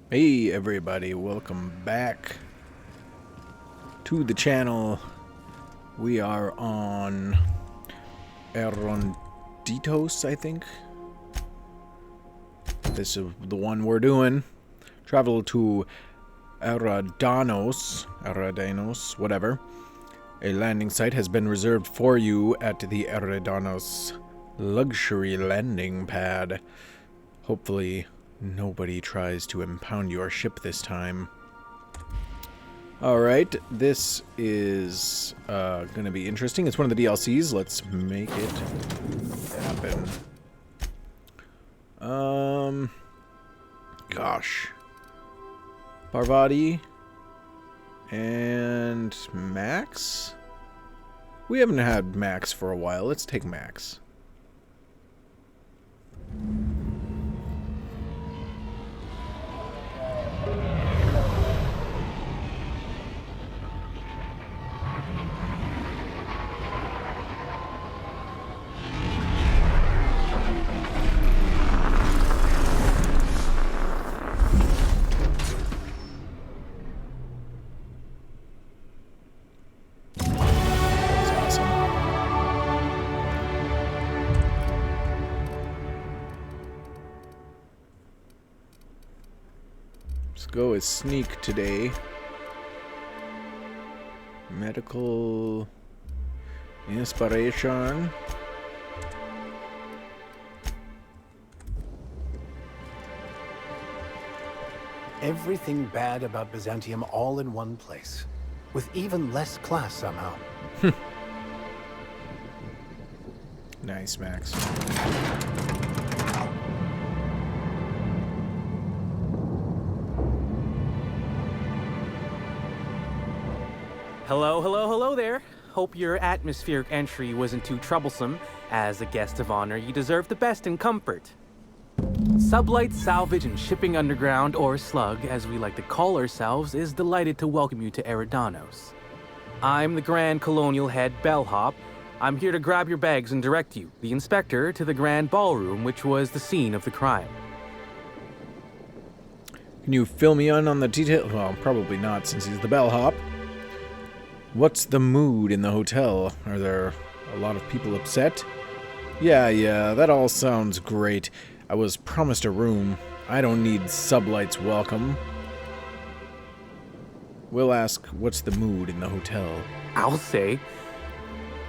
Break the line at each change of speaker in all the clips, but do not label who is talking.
Hey everybody, welcome back to the channel. We are on Eridanos, I think. This is the one we're doing. Travel to Eridanos, whatever. A landing site has been reserved for you at the Eridanos luxury landing pad. Hopefully nobody tries to impound your ship this time. Alright, this is gonna be interesting. It's one of the DLCs. Let's make it happen. Gosh. Parvati and Max? We haven't had Max for a while. Let's take Max. Go is sneak today. Medical inspiration.
Everything bad about Byzantium all in one place, with even less class somehow.
Nice, Max.
Hello there. Hope your atmospheric entry wasn't too troublesome. As a guest of honor, you deserve the best in comfort. Sublight Salvage and Shipping Underground, or Slug, as we like to call ourselves, is delighted to welcome you to Eridanos. I'm the Grand Colonial Head Bellhop. I'm here to grab your bags and direct you, the inspector, to the Grand Ballroom, which was the scene of the crime.
Can you fill me in on the detail? Well, probably not, since he's the bellhop. What's the mood in the hotel? Are there a lot of people upset? Yeah, that all sounds great. I was promised a room. I don't need Sublight's welcome. We'll ask, what's the mood in the hotel?
I'll say.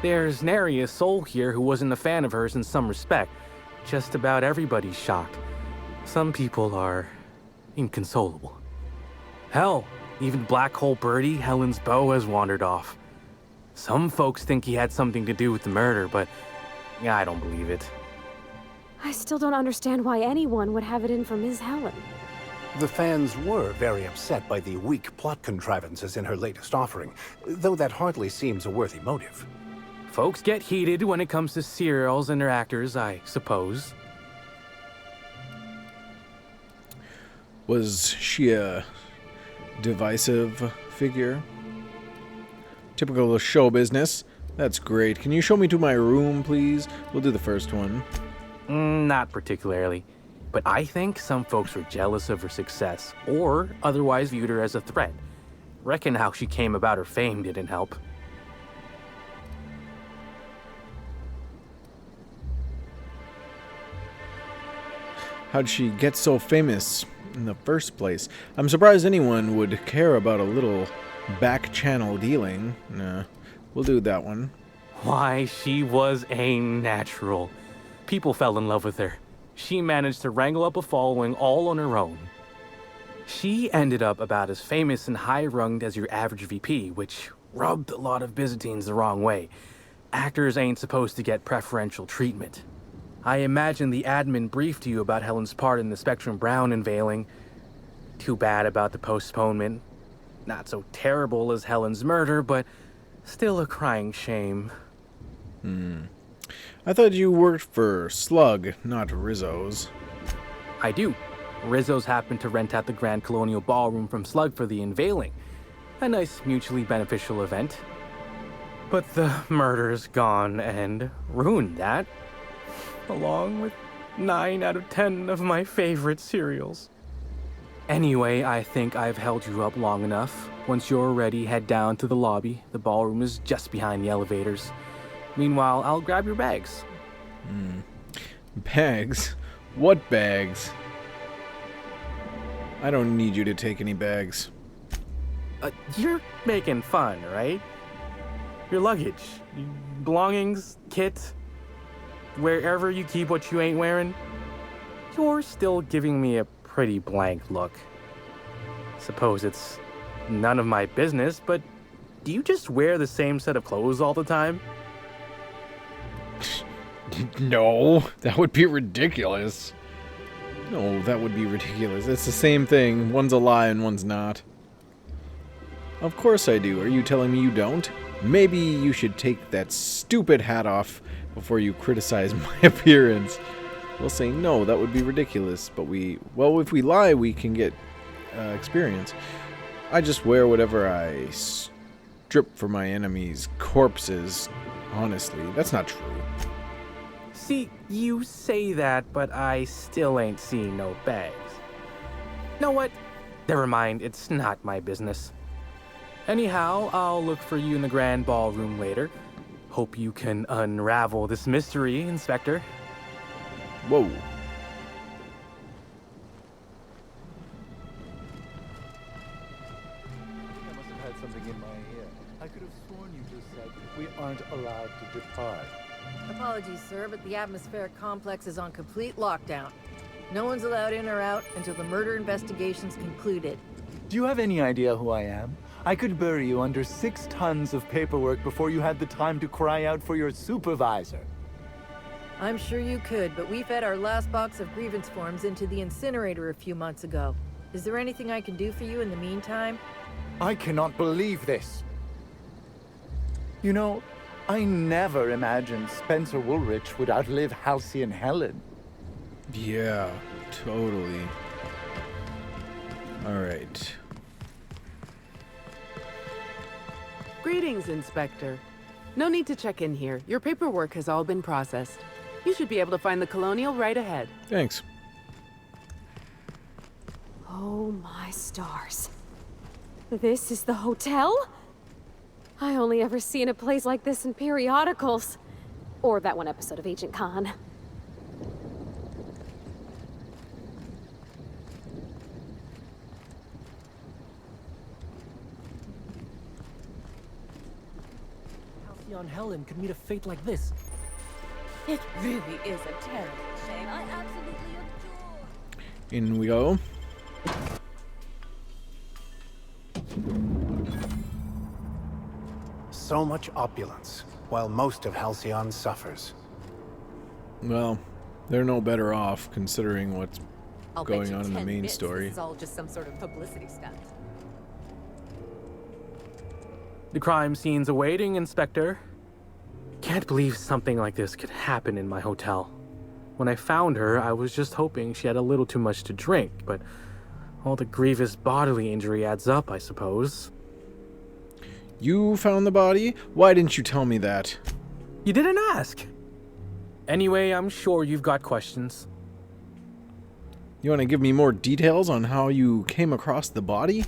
There's nary a soul here who wasn't a fan of hers in some respect. Just about everybody's shocked. Some people are inconsolable. Hell, even Black Hole Birdie, Helen's beau, has wandered off. Some folks think he had something to do with the murder, but I don't believe it.
I still don't understand why anyone would have it in for Ms. Helen.
The fans were very upset by the weak plot contrivances in her latest offering, though that hardly seems a worthy motive.
Folks get heated when it comes to serials and their actors, I suppose.
Was she a divisive figure? Typical show business. That's great. Can you show me to my room, please? We'll do the first one.
Not particularly. But I think some folks were jealous of her success, or otherwise viewed her as a threat. Reckon how she came about her fame didn't help.
How'd she get so famous in the first place? I'm surprised anyone would care about a little back-channel dealing. Nah, we'll do that one.
Why, she was a natural. People fell in love with her. She managed to wrangle up a following all on her own. She ended up about as famous and high-runged as your average VP, which rubbed a lot of Byzantines the wrong way. Actors ain't supposed to get preferential treatment. I imagine the admin briefed you about Helen's part in the Spectrum Brown unveiling. Too bad about the postponement. Not so terrible as Helen's murder, but still a crying shame.
I thought you worked for Slug, not Rizzo's.
I do. Rizzo's happened to rent out the Grand Colonial Ballroom from Slug for the unveiling. A nice mutually beneficial event. But the murder's gone and ruined that. Along with 9 out of 10 of my favorite cereals. Anyway, I think I've held you up long enough. Once you're ready, head down to the lobby. The ballroom is just behind the elevators. Meanwhile, I'll grab your bags.
Bags? What bags? I don't need you to take any bags.
You're making fun, right? Your luggage, belongings, kit, wherever you keep what you ain't wearing. You're still giving me a pretty blank look. Suppose it's none of my business, but do you just wear the same set of clothes all the time?
No, that would be ridiculous. No, that would be ridiculous. It's the same thing. One's a lie and one's not. Of course I do. Are you telling me you don't? Maybe you should take that stupid hat off before you criticize my appearance. We'll say no, that would be ridiculous, but well, if we lie, we can get experience. I just wear whatever I strip for my enemies' corpses. Honestly, that's not true.
See, you say that, but I still ain't seen no bags. Know what? Never mind, it's not my business. Anyhow, I'll look for you in the grand ballroom later. Hope you can unravel this mystery, Inspector.
Whoa.
I must have had something in my ear. I could have sworn you just said we aren't allowed to depart.
Apologies, sir, but the atmospheric complex is on complete lockdown. No one's allowed in or out until the murder investigation's concluded.
Do you have any idea who I am? I could bury you under 6 tons of paperwork before you had the time to cry out for your supervisor.
I'm sure you could, but we fed our last box of grievance forms into the incinerator a few months ago. Is there anything I can do for you in the meantime?
I cannot believe this. You know, I never imagined Spencer Woolrich would outlive Halcyon Helen.
Yeah, totally. Alright.
Greetings, Inspector. No need to check in here. Your paperwork has all been processed. You should be able to find the Colonial right ahead.
Thanks.
Oh my stars. This is the hotel? I only ever seen a place like this in periodicals. Or that one episode of Agent Khan.
Halcyon Helen could meet a fate like this.
It really is a terrible shame.
I absolutely adore.
In we go.
So much opulence, while most of Halcyon suffers.
Well, they're no better off considering what's
I'll
going
bet you
on in the
10
main
bits
story.
This is all just some sort of publicity stunt.
The crime scene's awaiting, Inspector. Can't believe something like this could happen in my hotel. When I found her, I was just hoping she had a little too much to drink, but all the grievous bodily injury adds up, I suppose.
You found the body? Why didn't you tell me that?
You didn't ask. Anyway, I'm sure you've got questions.
You want to give me more details on how you came across the body?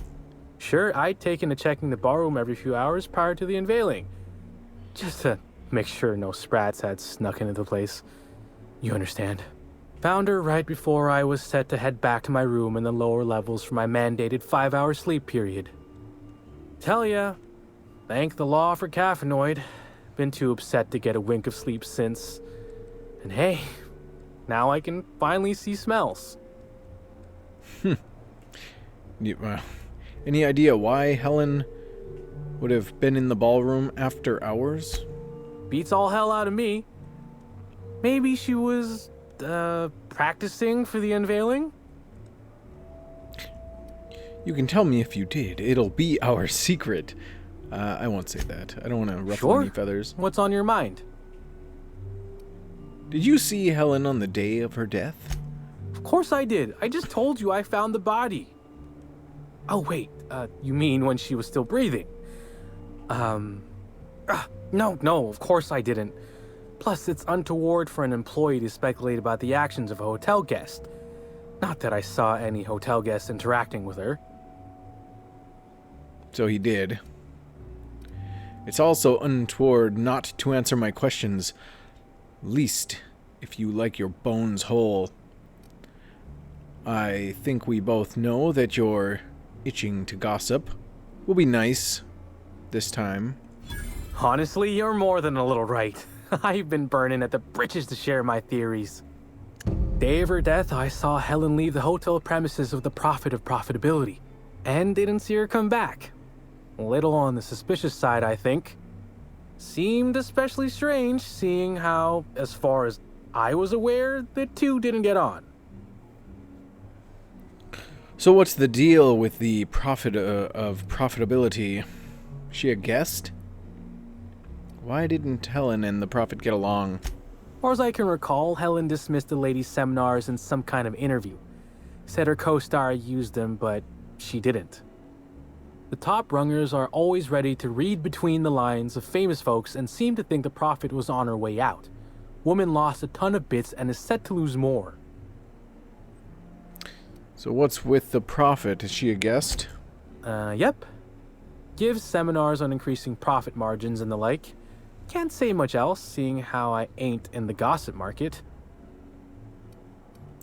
Sure, I'd taken to checking the barroom every few hours prior to the unveiling. Just to make sure no sprats had snuck into the place. You understand. Found her right before I was set to head back to my room in the lower levels for my mandated 5-hour sleep period. Tell ya, thank the law for caffeinoid. Been too upset to get a wink of sleep since. And hey, now I can finally see smells.
Any idea why Helen would have been in the ballroom after hours?
Beats all hell out of me. Maybe she was, practicing for the unveiling?
You can tell me if you did. It'll be our secret. I won't say that. I don't want to ruffle
Sure.
any feathers.
What's on your mind?
Did you see Helen on the day of her death?
Of course I did. I just told you I found the body. Oh, wait. You mean when she was still breathing? No, of course I didn't. Plus, it's untoward for an employee to speculate about the actions of a hotel guest. Not that I saw any hotel guests interacting with her.
So he did. It's also untoward not to answer my questions, least if you like your bones whole. I think we both know that you're itching to gossip. Will be nice this time.
Honestly, you're more than a little right. I've been burning at the britches to share my theories. Day of her death, I saw Helen leave the hotel premises with the profit of profitability, and didn't see her come back. A little on the suspicious side, I think. Seemed especially strange, seeing how, as far as I was aware, the two didn't get on.
So what's the deal with the profit of profitability? She a guest? Why didn't Helen and the prophet get along?
Far as I can recall, Helen dismissed the ladies' seminars in some kind of interview. Said her co-star used them, but she didn't. The top rungers are always ready to read between the lines of famous folks and seem to think the prophet was on her way out. Woman lost a ton of bits and is set to lose more.
So what's with the prophet? Is she a guest?
Yep. Gives seminars on increasing profit margins and the like. Can't say much else, seeing how I ain't in the gossip market.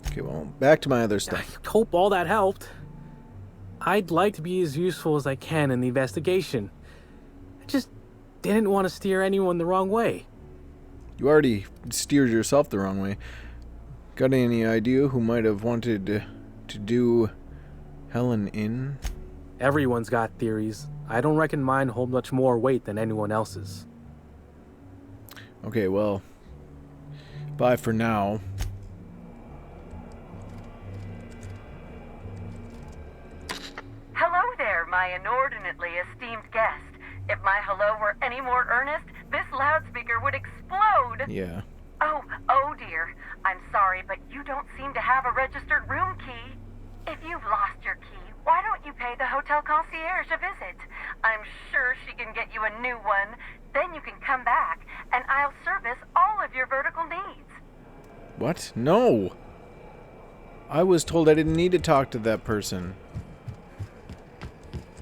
Okay, well, back to my other
I
stuff.
hope all that helped. I'd like to be as useful as I can in the investigation. I just didn't want to steer anyone the wrong way.
You already steered yourself the wrong way. Got any idea who might have wanted to do Helen in?
Everyone's got theories. I don't reckon mine hold much more weight than anyone else's.
Okay, well, bye for now.
Hello there, my inordinately esteemed guest. If my hello were any more earnest, this loudspeaker would explode.
Yeah.
Oh dear. I'm sorry, but you don't seem to have a registered room key. If you've lost your key, why don't you pay the hotel concierge a visit? I'm sure she can get you a new one. Then you can come back, and I'll service all of your vertical needs.
What? No! I was told I didn't need to talk to that person.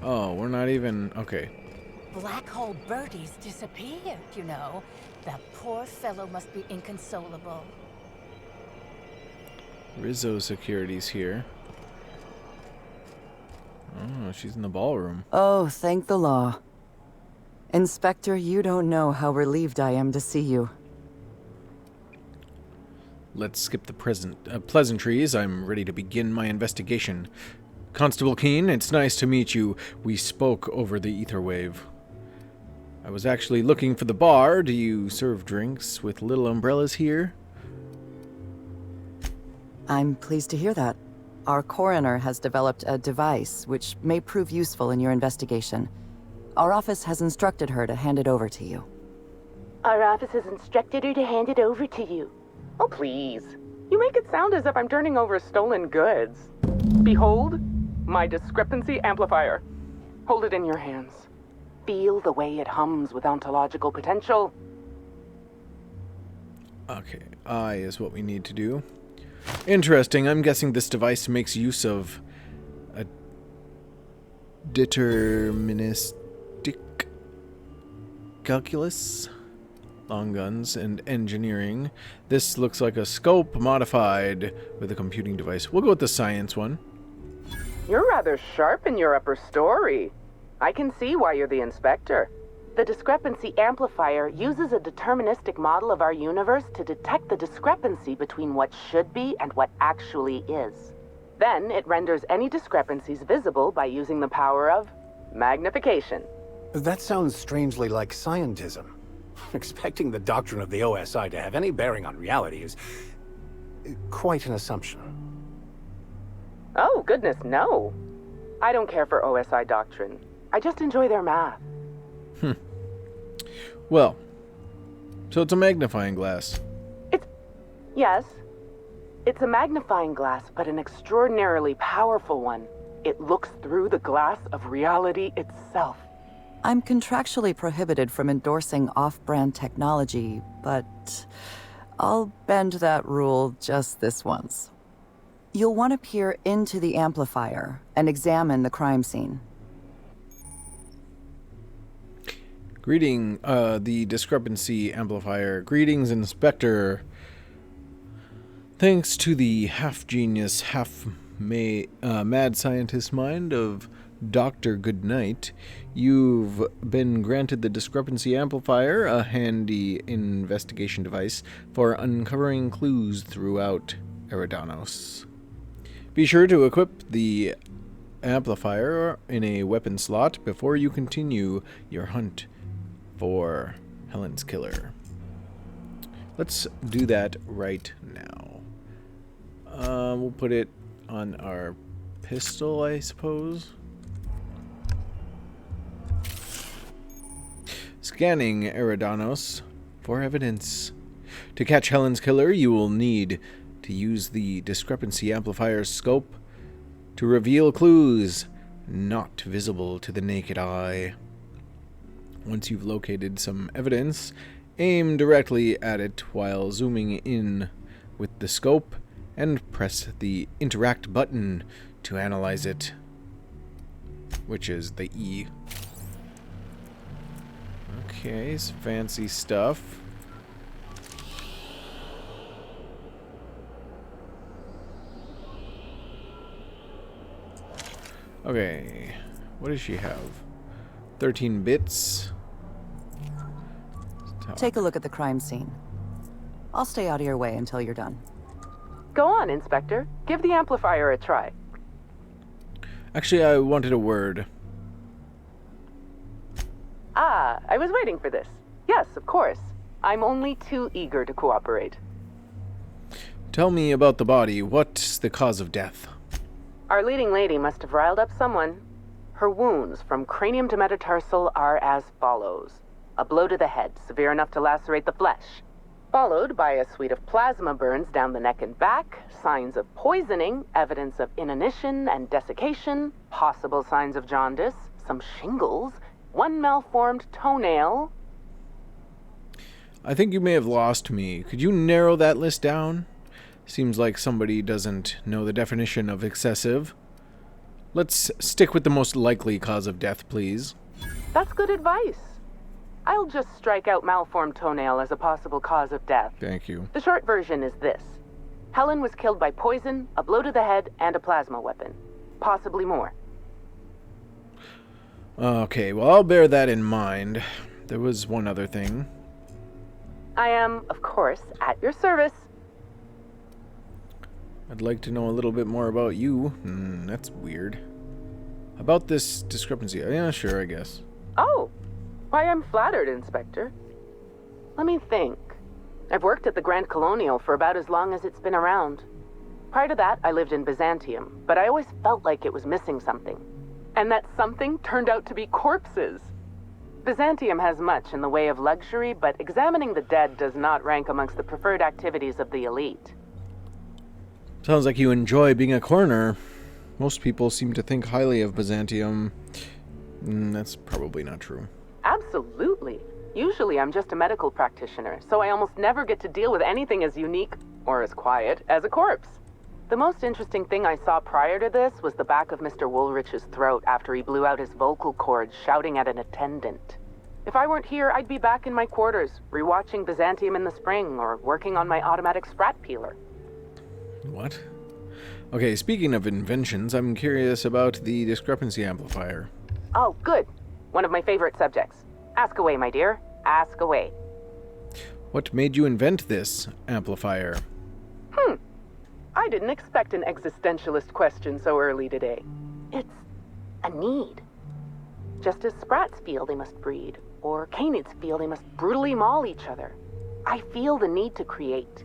Oh, we're not even... Okay.
Black hole birdies disappeared, you know. That poor fellow must be inconsolable.
Rizzo Security's here. Oh, she's in the ballroom.
Oh, thank the law. Inspector, you don't know how relieved I am to see you.
Let's skip the pleasantries. I'm ready to begin my investigation. Constable Keene, it's nice to meet you. We spoke over the etherwave. I was actually looking for the bar. Do you serve drinks with little umbrellas here?
I'm pleased to hear that. Our coroner has developed a device which may prove useful in your investigation. Our office has instructed her to hand it over to you.
Our office has instructed her to hand it over to you. Oh, please. You make it sound as if I'm turning over stolen goods. Behold, my discrepancy amplifier. Hold it in your hands. Feel the way it hums with ontological potential.
Okay, I is what we need to do. Interesting. I'm guessing this device makes use of a deterministic calculus, long guns, and engineering. This looks like a scope modified with a computing device. We'll go with the science one.
You're rather sharp in your upper story. I can see why you're the inspector. The discrepancy amplifier uses a deterministic model of our universe to detect the discrepancy between what should be and what actually is. Then it renders any discrepancies visible by using the power of magnification.
That sounds strangely like scientism. Expecting the doctrine of the OSI to have any bearing on reality is quite an assumption.
Oh, goodness, no. I don't care for OSI doctrine. I just enjoy their math.
Well, so it's a magnifying glass.
Yes. It's a magnifying glass, but an extraordinarily powerful one. It looks through the glass of reality itself.
I'm contractually prohibited from endorsing off-brand technology, but I'll bend that rule just this once. You'll want to peer into the amplifier and examine the crime scene.
The discrepancy amplifier. Greetings, Inspector. Thanks to the half-genius, half-mad scientist mind of Dr. Goodnight, you've been granted the discrepancy amplifier, a handy investigation device for uncovering clues throughout Eridanos. Be sure to equip the amplifier in a weapon slot before you continue your hunt for Helen's killer. Let's do that right now. We'll put it on our pistol, I suppose. Scanning Eridanos for evidence. To catch Helen's killer, you will need to use the discrepancy amplifier's scope to reveal clues not visible to the naked eye. Once you've located some evidence, aim directly at it while zooming in with the scope and press the interact button to analyze it, which is the E. Okay, some fancy stuff. Okay, what does she have? 13 bits.
Take a look at the crime scene. I'll stay out of your way until you're done.
Go on, Inspector. Give the amplifier a try.
Actually, I wanted a word.
Ah, I was waiting for this. Yes, of course. I'm only too eager to cooperate.
Tell me about the body. What's the cause of death?
Our leading lady must have riled up someone. Her wounds from cranium to metatarsal are as follows. A blow to the head, severe enough to lacerate the flesh. Followed by a suite of plasma burns down the neck and back, signs of poisoning, evidence of inanition and desiccation, possible signs of jaundice, some shingles, one malformed toenail.
I think you may have lost me. Could you narrow that list down? Seems like somebody doesn't know the definition of excessive. Let's stick with the most likely cause of death, please.
That's good advice. I'll just strike out malformed toenail as a possible cause of death.
Thank you.
The short version is this. Helen was killed by poison, a blow to the head, and a plasma weapon. Possibly more.
Okay, well, I'll bear that in mind. There was one other thing.
I am, of course, at your service.
I'd like to know a little bit more about you. That's weird. About this discrepancy. Yeah, sure, I guess.
Oh, why, I'm flattered, Inspector. Let me think. I've worked at the Grand Colonial for about as long as it's been around. Prior to that, I lived in Byzantium, but I always felt like it was missing something. And that something turned out to be corpses. Byzantium has much in the way of luxury, but examining the dead does not rank amongst the preferred activities of the elite.
Sounds like you enjoy being a coroner. Most people seem to think highly of Byzantium. That's probably not true.
Absolutely. Usually I'm just a medical practitioner, so I almost never get to deal with anything as unique, or as quiet, as a corpse. The most interesting thing I saw prior to this was the back of Mr. Woolrich's throat after he blew out his vocal cords shouting at an attendant. If I weren't here, I'd be back in my quarters, rewatching Byzantium in the spring, or working on my automatic sprat peeler.
What? Okay, speaking of inventions, I'm curious about the discrepancy amplifier.
Oh, good. One of my favorite subjects. Ask away, my dear. Ask away.
What made you invent this amplifier?
I didn't expect an existentialist question so early today. It's a need. Just as sprats feel they must breed, or canids feel they must brutally maul each other. I feel the need to create.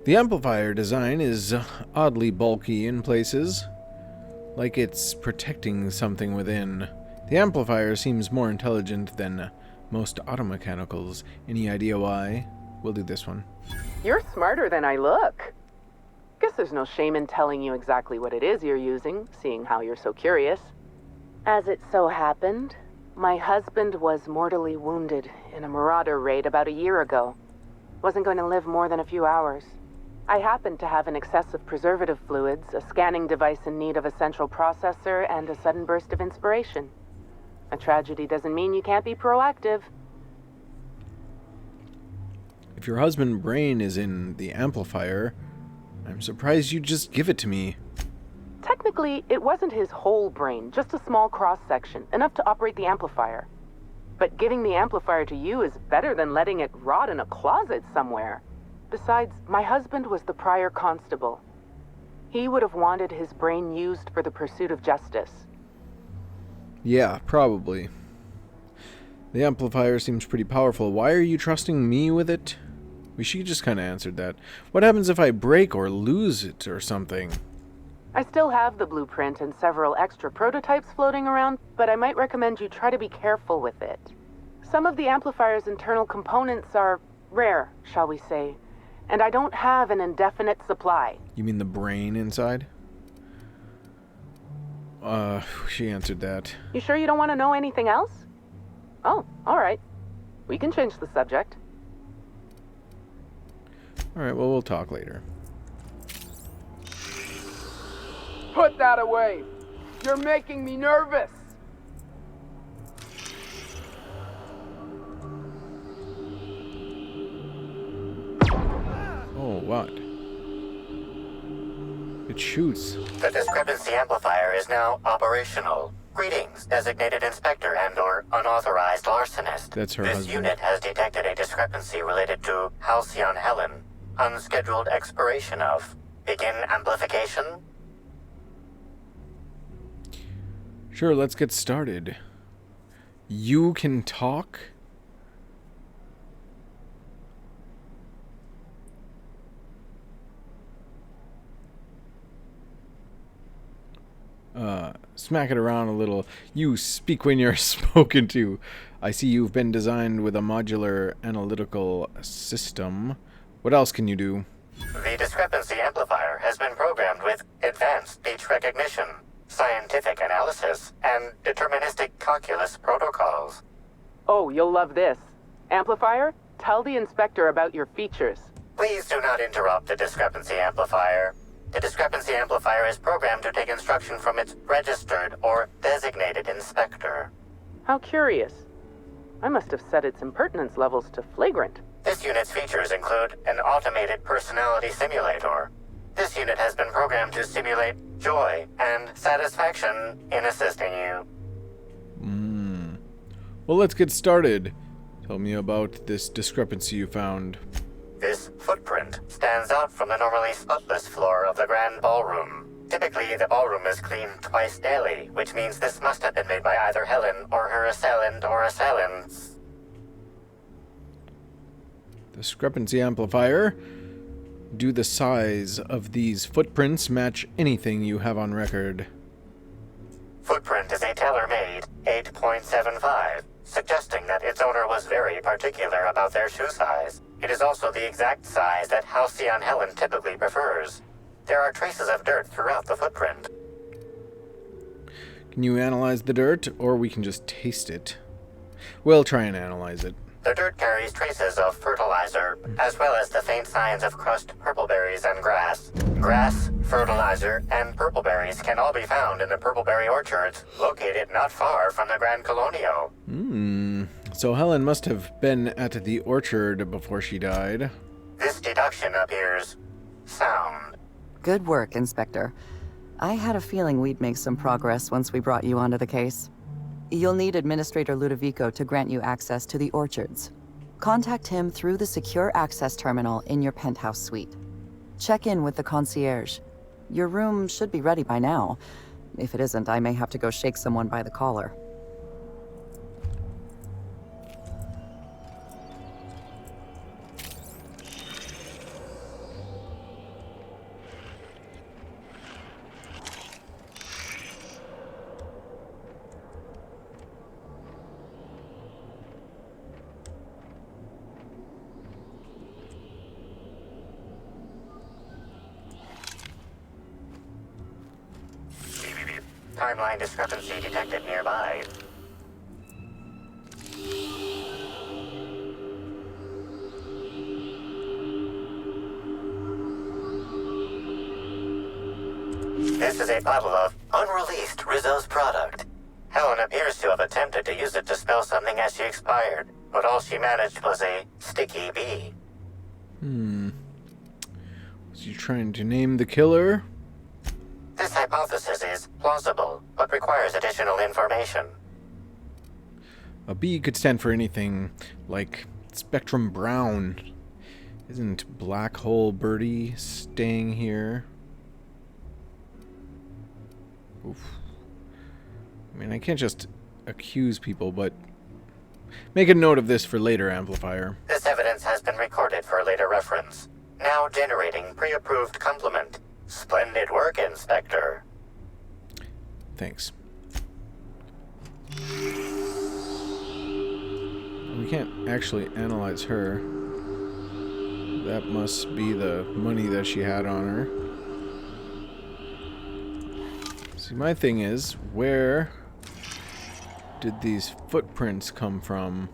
The amplifier design is oddly bulky in places, like it's protecting something within. The amplifier seems more intelligent than most automechanicals. Any idea why? We'll do this one.
You're smarter than I look. Guess there's no shame in telling you exactly what it is you're using, seeing how you're so curious. As it so happened, my husband was mortally wounded in a marauder raid about a year ago. Wasn't going to live more than a few hours. I happen to have an excess of preservative fluids, a scanning device in need of a central processor, and a sudden burst of inspiration. A tragedy doesn't mean you can't be proactive.
If your husband's brain is in the amplifier, I'm surprised you'd just give it to me.
Technically, it wasn't his whole brain, just a small cross-section, enough to operate the amplifier. But giving the amplifier to you is better than letting it rot in a closet somewhere. Besides, my husband was the prior constable. He would have wanted his brain used for the pursuit of justice.
Yeah, probably. The amplifier seems pretty powerful. Why are you trusting me with it? She just kind of answered that. What happens if I break or lose it or something?
I still have the blueprint and several extra prototypes floating around, but I might recommend you try to be careful with it. Some of the amplifier's internal components are rare, shall we say, and I don't have an indefinite supply.
You mean the brain inside? She answered that.
You sure you don't want to know anything else? Oh, alright. We can change the subject.
Alright, well, we'll talk later.
Put that away! You're making me nervous!
Oh, what? It shoots.
The discrepancy amplifier is now operational. Greetings, designated inspector and/or unauthorized larcenist.
That's her
This
husband.
unit has detected a discrepancy related to Halcyon Helen. Unscheduled expiration of. Begin amplification?
Sure, let's get started. You can talk? Smack it around a little. You speak when you're spoken to. I see you've been designed with a modular analytical system. What else can you do?
The discrepancy amplifier has been programmed with advanced speech recognition, scientific analysis, and deterministic calculus protocols.
Oh, you'll love this. Amplifier, tell the inspector about your features.
Please do not interrupt the discrepancy amplifier. The discrepancy amplifier is programmed to take instruction from its registered or designated inspector.
How curious. I must have set its impertinence levels to flagrant.
This unit's features include an automated personality simulator. This unit has been programmed to simulate joy and satisfaction in assisting you.
Well, let's get started. Tell me about this discrepancy you found.
This footprint stands out from the normally spotless floor of the grand ballroom. Typically, the ballroom is cleaned twice daily, which means this must have been made by either Helen or her assailant or assailants.
Discrepancy amplifier. Do the size of these footprints match anything you have on record?
Footprint is a tailor-made 8.75, suggesting that its owner was very particular about their shoe size. It is also the exact size that Halcyon Helen typically prefers. There are traces of dirt throughout the footprint.
Can you analyze the dirt, or we can just taste it? We'll try and analyze it.
The dirt carries traces of fertilizer, as well as the faint signs of crushed purpleberries and grass. Grass, fertilizer, and purpleberries can all be found in the purpleberry orchards, located not far from the Grand Colonio.
So Helen must have been at the orchard before she died.
This deduction appears sound.
Good work, Inspector. I had a feeling we'd make some progress once we brought you onto the case. You'll need Administrator Ludovico to grant you access to the orchards. Contact him through the secure access terminal in your penthouse suite. Check in with the concierge. Your room should be ready by now. If it isn't, I may have to go shake someone by the collar.
Timeline discrepancy detected nearby. This is a bottle of unreleased Rizzo's product. Helen appears to have attempted to use it to spell something as she expired, but all she managed was a sticky bee.
Was you trying to name the killer?
This hypothesis is plausible, but requires additional information.
A B could stand for anything like Spectrum Brown. Isn't Black Hole Birdie staying here? Oof. I mean, I can't just accuse people, but make a note of this for later, Amplifier.
This evidence has been recorded for later reference. Now generating pre-approved compliment. Splendid work, Inspector.
Thanks. We can't actually analyze her. That must be the money that she had on her. See, my thing is, where did these footprints come from?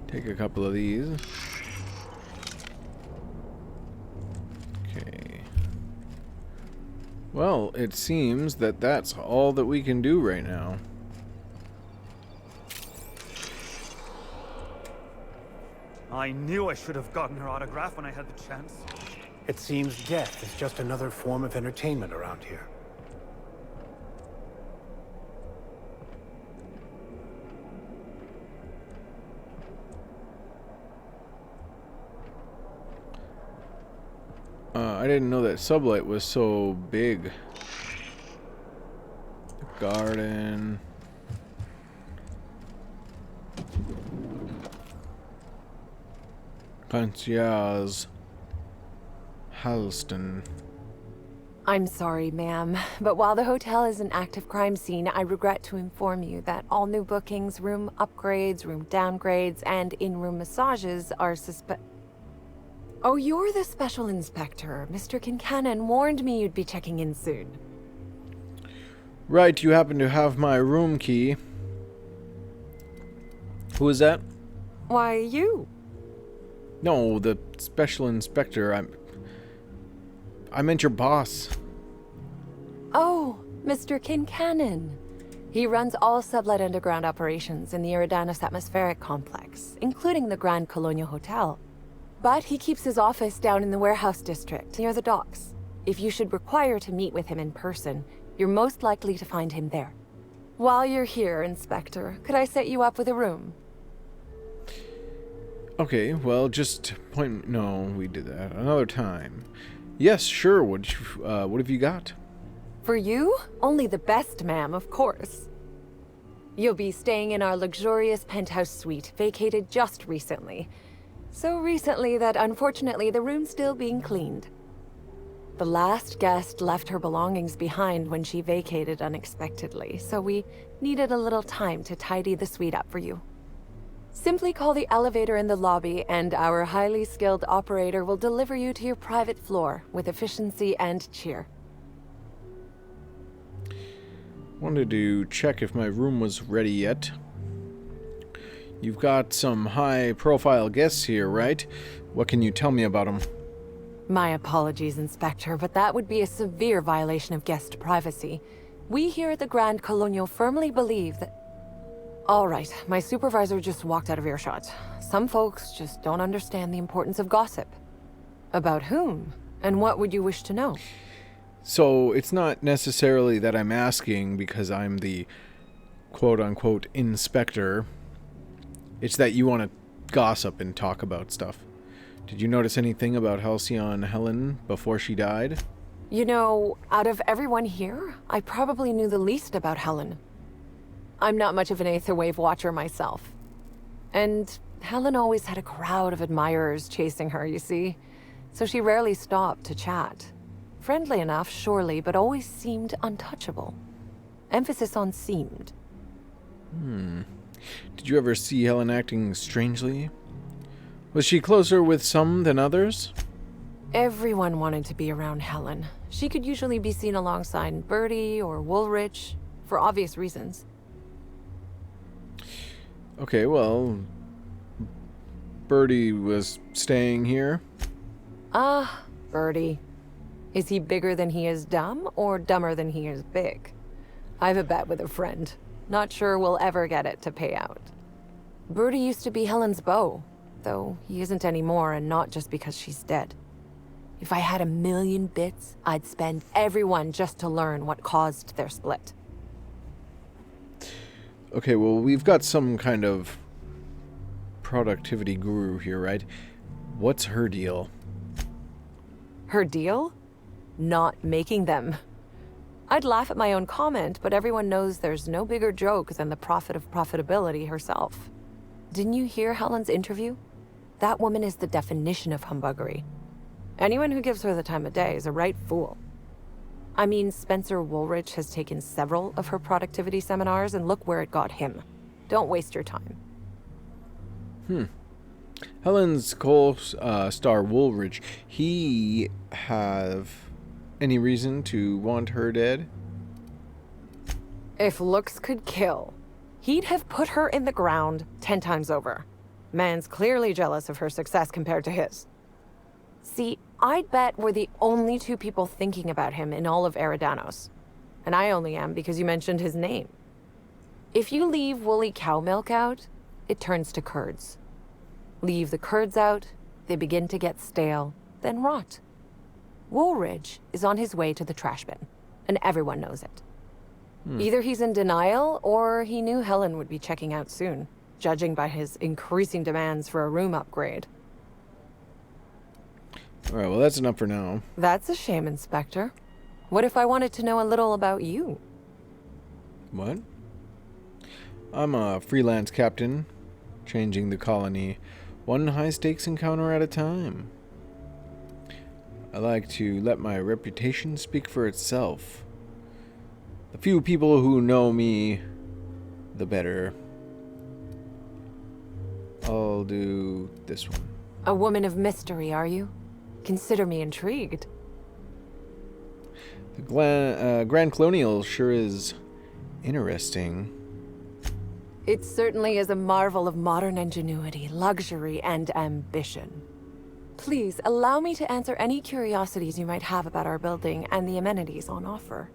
Take a couple of these. Okay. Well, it seems that that's all that we can do right now.
I knew I should have gotten her autograph when I had the chance.
It seems death is just another form of entertainment around here.
I didn't know that Sublight was so big. The garden. Concierge. Halston.
I'm sorry, ma'am, but while the hotel is an active crime scene, I regret to inform you that all new bookings, room upgrades, room downgrades, and in-room massages are Oh, you're the special inspector. Mr. Kincannon warned me you'd be checking in soon.
Right, you happen to have my room key. Who is that?
Why, you.
No, the special inspector. I meant your boss.
Oh, Mr. Kincannon. He runs all sublet underground operations in the Eridanos atmospheric complex, including the Grand Colonial Hotel. But he keeps his office down in the warehouse district, near the docks. If you should require to meet with him in person, you're most likely to find him there. While you're here, Inspector, could I set you up with a room?
Okay, well, just point... No, we did that another time. Yes, sure, what have you got?
For you? Only the best, ma'am, of course. You'll be staying in our luxurious penthouse suite, vacated just recently. So recently that unfortunately the room's still being cleaned. The last guest left her belongings behind when she vacated unexpectedly, so we needed a little time to tidy the suite up for you. Simply call the elevator in the lobby and our highly skilled operator will deliver you to your private floor with efficiency and cheer.
Wanted to check if my room was ready yet. You've got some high-profile guests here, right? What can you tell me about them?
My apologies, Inspector, but that would be a severe violation of guest privacy. We here at the Grand Colonial firmly believe that... All right, my supervisor just walked out of earshot. Some folks just don't understand the importance of gossip. About whom? And what would you wish to know?
So, it's not necessarily that I'm asking because I'm the quote-unquote inspector. It's that you want to gossip and talk about stuff. Did you notice anything about Halcyon Helen before she died?
You know, out of everyone here, I probably knew the least about Helen. I'm not much of an Aetherwave watcher myself. And Helen always had a crowd of admirers chasing her, you see. So she rarely stopped to chat. Friendly enough, surely, but always seemed untouchable. Emphasis on seemed.
Did you ever see Helen acting strangely? Was she closer with some than others?
Everyone wanted to be around Helen. She could usually be seen alongside Bertie or Woolrich, for obvious reasons.
Okay, well, Bertie was staying here.
Bertie. Is he bigger than he is dumb, or dumber than he is big? I've a bet with a friend. Not sure we'll ever get it to pay out. Bertie used to be Helen's beau, though he isn't anymore, and not just because she's dead. If I had 1,000,000 bits, I'd spend every one just to learn what caused their split.
Okay, well, we've got some kind of productivity guru here, right? What's her deal?
Her deal? Not making them. I'd laugh at my own comment, but everyone knows there's no bigger joke than the prophet of profitability herself. Didn't you hear Helen's interview? That woman is the definition of humbuggery. Anyone who gives her the time of day is a right fool. I mean, Spencer Woolrich has taken several of her productivity seminars, and look where it got him. Don't waste your time.
Helen's co-star Woolrich, he have any reason to want her dead?
If looks could kill, he'd have put her in the ground 10 times over. Man's clearly jealous of her success compared to his. See, I'd bet we're the only two people thinking about him in all of Eridanos. And I only am because you mentioned his name. If you leave woolly cow milk out, it turns to curds. Leave the curds out, they begin to get stale, then rot. Woolrich is on his way to the trash bin, and everyone knows it. Either he's in denial, or he knew Helen would be checking out soon, judging by his increasing demands for a room upgrade.
Alright, well, that's enough for now.
That's a shame, Inspector. What if I wanted to know a little about you?
What? I'm a freelance captain, changing the colony one high-stakes encounter at a time. I like to let my reputation speak for itself. The few people who know me, the better. I'll do this one.
A woman of mystery, are you? Consider me intrigued.
The Grand Colonial sure is interesting.
It certainly is a marvel of modern ingenuity, luxury, and ambition. Please, allow me to answer any curiosities you might have about our building and the amenities on offer.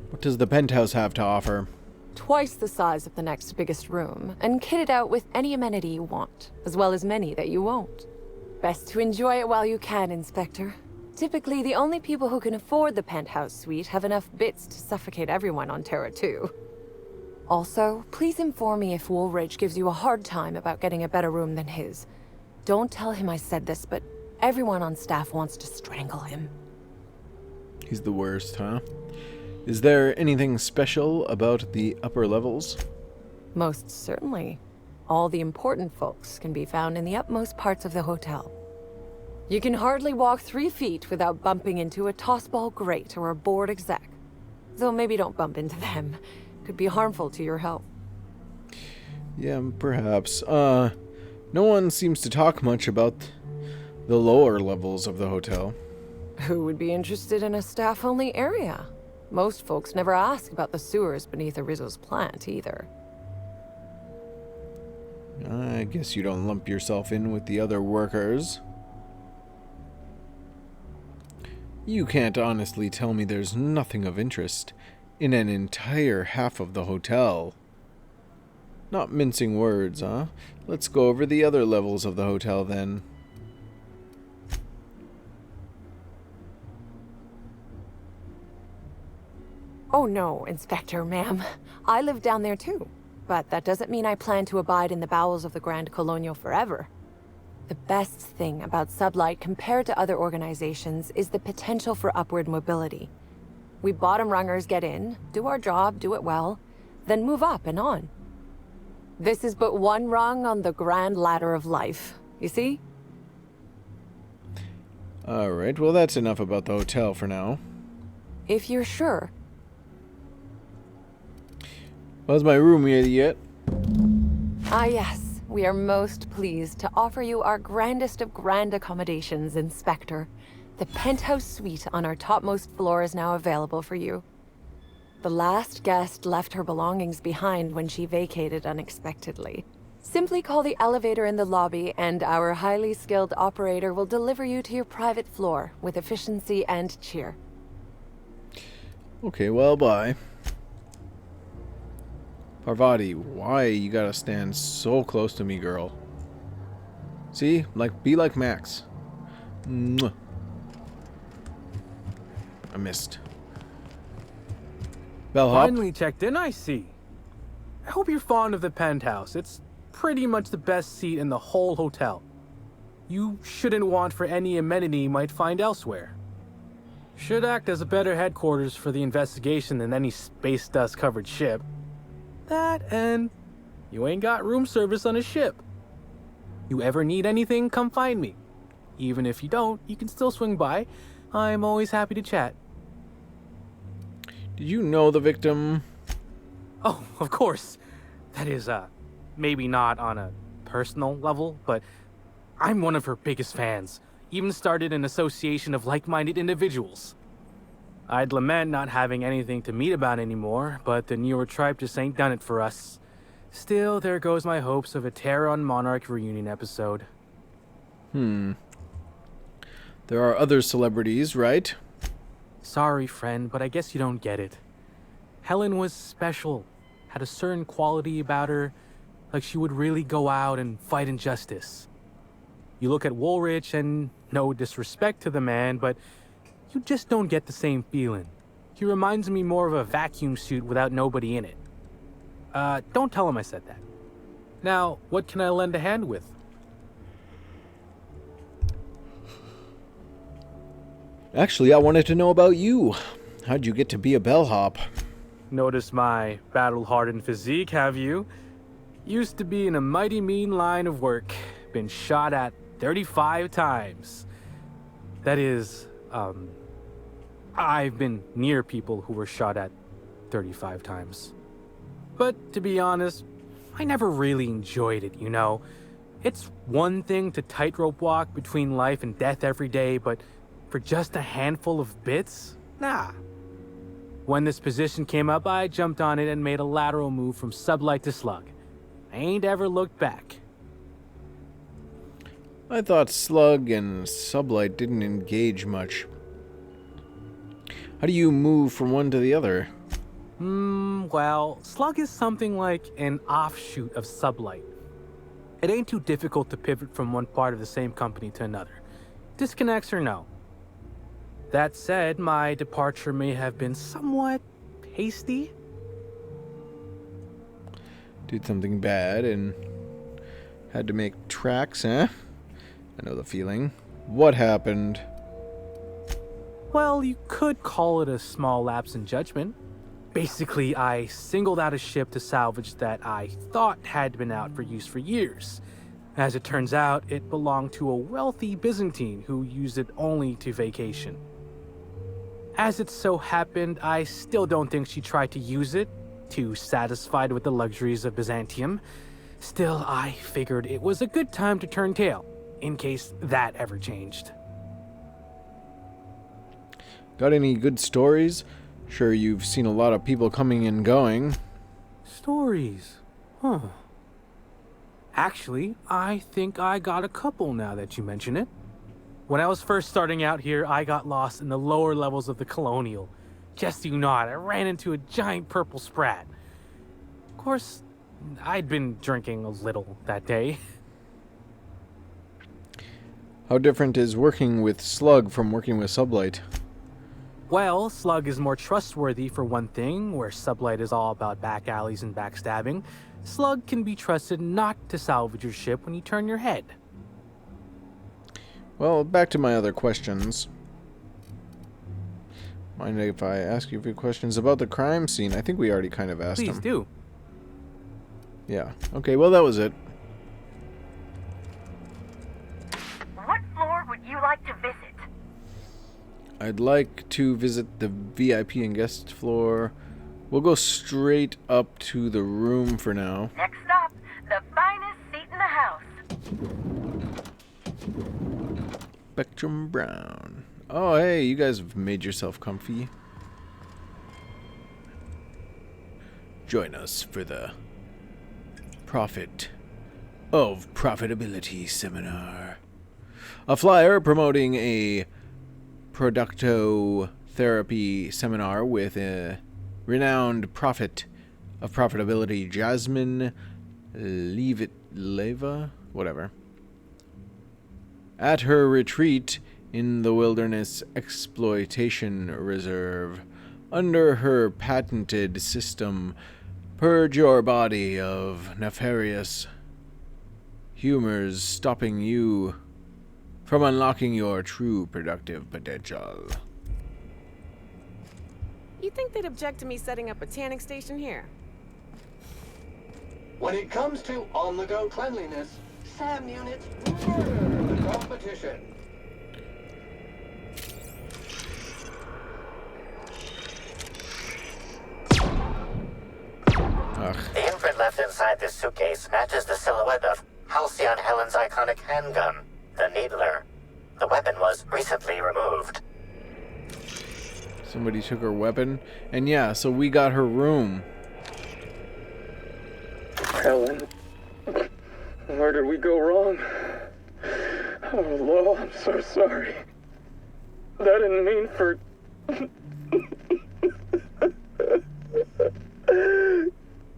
What does the penthouse have to offer?
Twice the size of the next biggest room, and kitted out with any amenity you want, as well as many that you won't. Best to enjoy it while you can, Inspector. Typically, the only people who can afford the penthouse suite have enough bits to suffocate everyone on Terra 2. Also, please inform me if Woolrich gives you a hard time about getting a better room than his. Don't tell him I said this, but everyone on staff wants to strangle him.
He's the worst, huh? Is there anything special about the upper levels?
Most certainly. All the important folks can be found in the upmost parts of the hotel. You can hardly walk 3 feet without bumping into a tossball grate or a bored exec. Though maybe don't bump into them. Could be harmful to your health.
Yeah, perhaps. No one seems to talk much about the lower levels of the hotel.
Who would be interested in a staff-only area? Most folks never ask about the sewers beneath Arizo's plant, either.
I guess you don't lump yourself in with the other workers. You can't honestly tell me there's nothing of interest in an entire half of the hotel. Not mincing words, huh? Let's go over the other levels of the hotel then.
Oh no, Inspector, ma'am. I live down there too. But that doesn't mean I plan to abide in the bowels of the Grand Colonial forever. The best thing about Sublight compared to other organizations is the potential for upward mobility. We bottom rungers get in, do our job, do it well, then move up and on. This is but one rung on the grand ladder of life, you see?
Alright, well that's enough about the hotel for now.
If you're sure.
Was my room ready yet?
Ah yes, we are most pleased to offer you our grandest of grand accommodations, Inspector. The penthouse suite on our topmost floor is now available for you. The last guest left her belongings behind when she vacated unexpectedly. Simply call the elevator in the lobby, and our highly skilled operator will deliver you to your private floor with efficiency and cheer.
Okay, well, bye. Parvati, why you gotta stand so close to me, girl? See? Be like Max. Mwah. I missed. Bellhop.
Finally checked in, I see. I hope you're fond of the penthouse. It's pretty much the best seat in the whole hotel. You shouldn't want for any amenity you might find elsewhere. Should act as a better headquarters for the investigation than any space dust covered ship. That and you ain't got room service on a ship. You ever need anything, come find me. Even if you don't, you can still swing by. I'm always happy to chat.
Did you know the victim?
Oh, of course. That is, maybe not on a personal level, but I'm one of her biggest fans. Even started an association of like-minded individuals. I'd lament not having anything to meet about anymore, but the newer tribe just ain't done it for us. Still, there goes my hopes of a Terran Monarch reunion episode.
There are other celebrities, right?
Sorry, friend, but I guess you don't get it. Helen was special, had a certain quality about her, like she would really go out and fight injustice. You look at Woolrich, and no disrespect to the man, but you just don't get the same feeling. He reminds me more of a vacuum suit without nobody in it. Don't tell him I said that. Now, what can I lend a hand with?
Actually, I wanted to know about you. How'd you get to be a bellhop?
Notice my battle-hardened physique, have you? Used to be in a mighty mean line of work. Been shot at 35 times. That is, I've been near people who were shot at 35 times. But to be honest, I never really enjoyed it, you know? It's one thing to tightrope walk between life and death every day, but for just a handful of bits? Nah. When this position came up, I jumped on it and made a lateral move from sublight to slug. I ain't ever looked back.
I thought slug and sublight didn't engage much. How do you move from one to the other?
Well, slug is something like an offshoot of sublight. It ain't too difficult to pivot from one part of the same company to another. Disconnects or no. That said, my departure may have been somewhat hasty.
Did something bad and had to make tracks, eh? I know the feeling. What happened?
Well, you could call it a small lapse in judgment. Basically, I singled out a ship to salvage that I thought had been out for use for years. As it turns out, it belonged to a wealthy Byzantine who used it only to vacation. As it so happened, I still don't think she tried to use it, too satisfied with the luxuries of Byzantium. Still, I figured it was a good time to turn tail, in case that ever changed.
Got any good stories? Sure, you've seen a lot of people coming and going.
Stories? Huh. Actually, I think I got a couple now that you mention it. When I was first starting out here, I got lost in the lower levels of the Colonial. Just you not, I ran into a giant purple sprat. Of course, I'd been drinking a little that day.
How different is working with Slug from working with Sublight?
Well, Slug is more trustworthy for one thing, where Sublight is all about back alleys and backstabbing. Slug can be trusted not to salvage your ship when you turn your head.
Well, back to my other questions. Mind if I ask you a few questions about the crime scene? I think we already kind of asked them.
Please do.
Yeah. Okay, well, that was it.
What floor would you like to visit?
I'd like to visit the VIP and guest floor. We'll go straight up to the room for now.
Next stop, the finest seat in the
Spectrum Brown. Oh, hey, you guys have made yourself comfy. Join us for the Profit of Profitability Seminar. A flyer promoting a productotherapy seminar with a renowned prophet of profitability, Jasmine Leva, whatever. At her retreat in the Wilderness Exploitation Reserve, under her patented system, purge your body of nefarious humors, stopping you from unlocking your true productive potential.
You think they'd object to me setting up a tanning station here?
When it comes to on-the-go cleanliness, SAM units murder the competition.
Ugh.
The imprint left inside this suitcase matches the silhouette of Halcyon Helen's iconic handgun, the Needler. The weapon was recently removed.
Somebody took her weapon, and yeah, so we got her room.
Helen, where did we go wrong? Oh, Lo, I'm so sorry. That didn't mean for...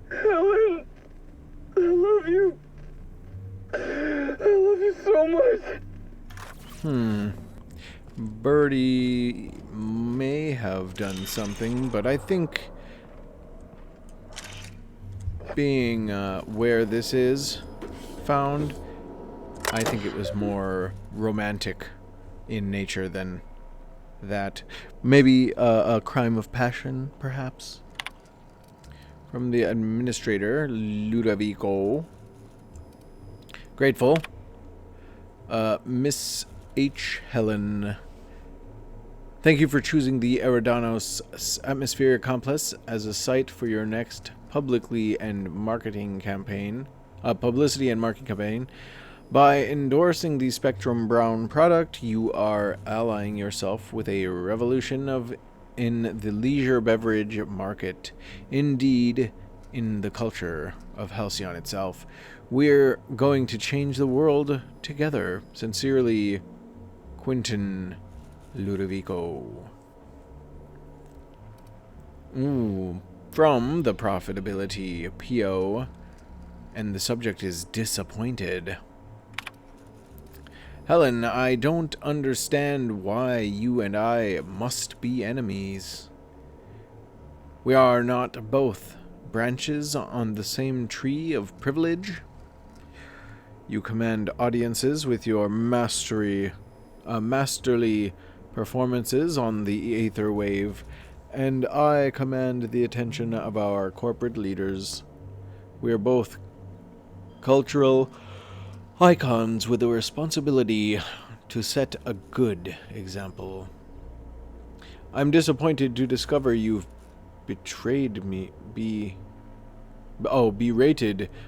Helen, I love you. I love you so much.
Birdie may have done something, but I think being where this is found, I think it was more romantic in nature than that. Maybe a crime of passion, perhaps? From the administrator, Ludovico. Grateful. Miss H. Helen. Thank you for choosing the Eridanos Atmospheric Complex as a site for your next publicity and marketing campaign. By endorsing the Spectrum Brown product, you are allying yourself with a revolution in the leisure beverage market. Indeed, in the culture of Halcyon itself. We're going to change the world together. Sincerely, Quentin Ludovico. Ooh, from the Profitability PO, and the subject is disappointed. Helen, I don't understand why you and I must be enemies. We are not both branches on the same tree of privilege. You command audiences with your masterly performances on the Aether Wave, and I command the attention of our corporate leaders. We are both cultural icons with a responsibility to set a good example. I'm disappointed to discover you've berated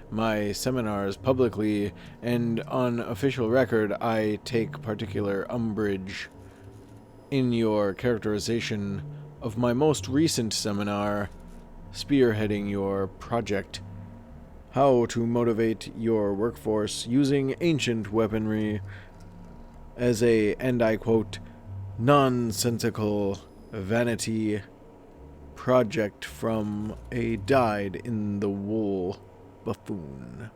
my seminars publicly, and on official record I take particular umbrage in your characterization of my most recent seminar, spearheading your project, How to Motivate Your Workforce Using Ancient Weaponry, as a, and I quote, nonsensical vanity project from a dyed-in-the-wool buffoon.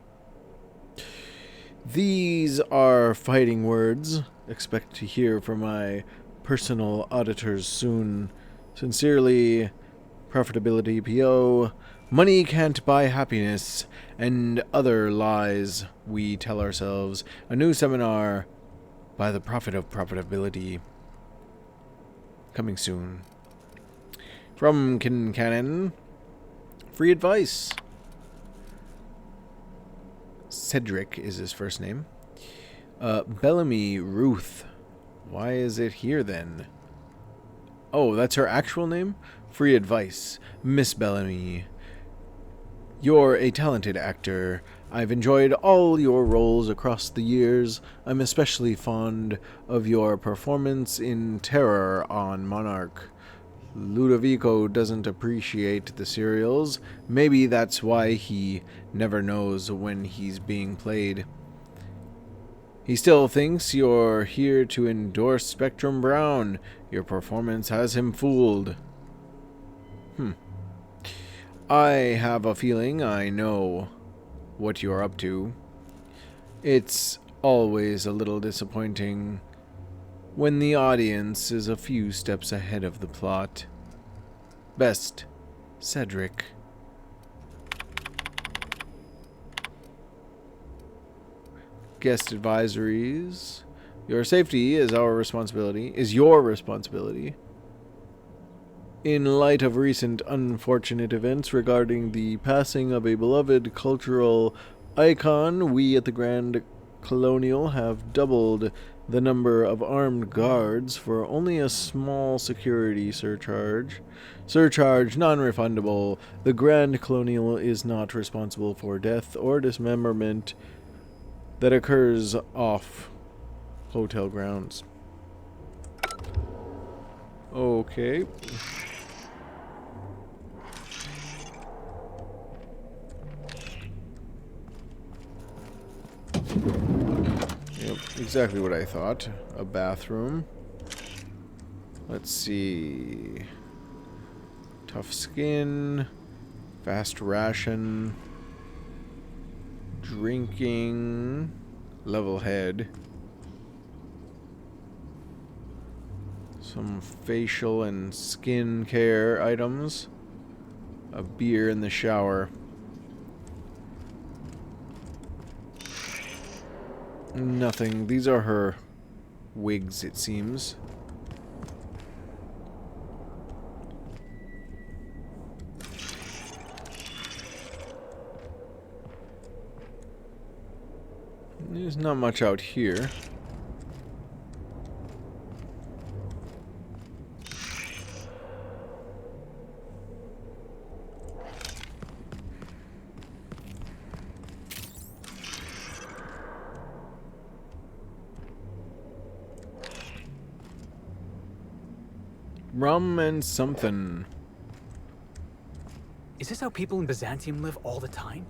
These are fighting words. Expect to hear from my personal auditors soon. Sincerely, Profitability PO. Money can't buy happiness, and other lies we tell ourselves. A new seminar by the Prophet of Profitability. Coming soon. From Kincannon. Free advice. Cedric is his first name. Bellamy Ruth. Why is it here then? Oh, that's her actual name? Free advice. Miss Bellamy. You're a talented actor. I've enjoyed all your roles across the years. I'm especially fond of your performance in Terror on Monarch. Ludovico doesn't appreciate the serials. Maybe that's why he never knows when he's being played. He still thinks you're here to endorse Spectrum Brown. Your performance has him fooled. I have a feeling I know what you're up to. It's always a little disappointing when the audience is a few steps ahead of the plot. Best, Cedric. Guest advisories. Your safety is your responsibility. In light of recent unfortunate events regarding the passing of a beloved cultural icon, we at the Grand Colonial have doubled the number of armed guards for only a small security surcharge. Surcharge non-refundable. The Grand Colonial is not responsible for death or dismemberment that occurs off hotel grounds. Okay. Yep, exactly what I thought. A bathroom. Let's see. Tough skin. Fast ration. Drinking. Level head. Some facial and skin care items. A beer in the shower. Nothing. These are her wigs, it seems. There's not much out here. Rum and something.
Is this how people in Byzantium live all the time?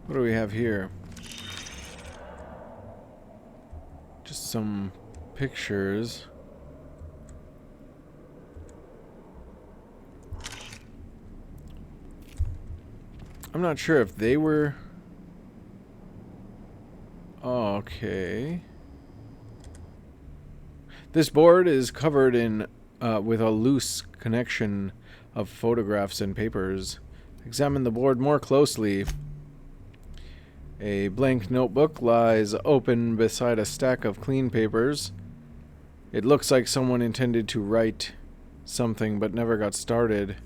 What do we have here? Just some pictures. I'm not sure if they were... Oh, okay. This board is covered in with a loose connection of photographs and papers. Examine the board more closely. A blank notebook lies open beside a stack of clean papers. It looks like someone intended to write something but never got started.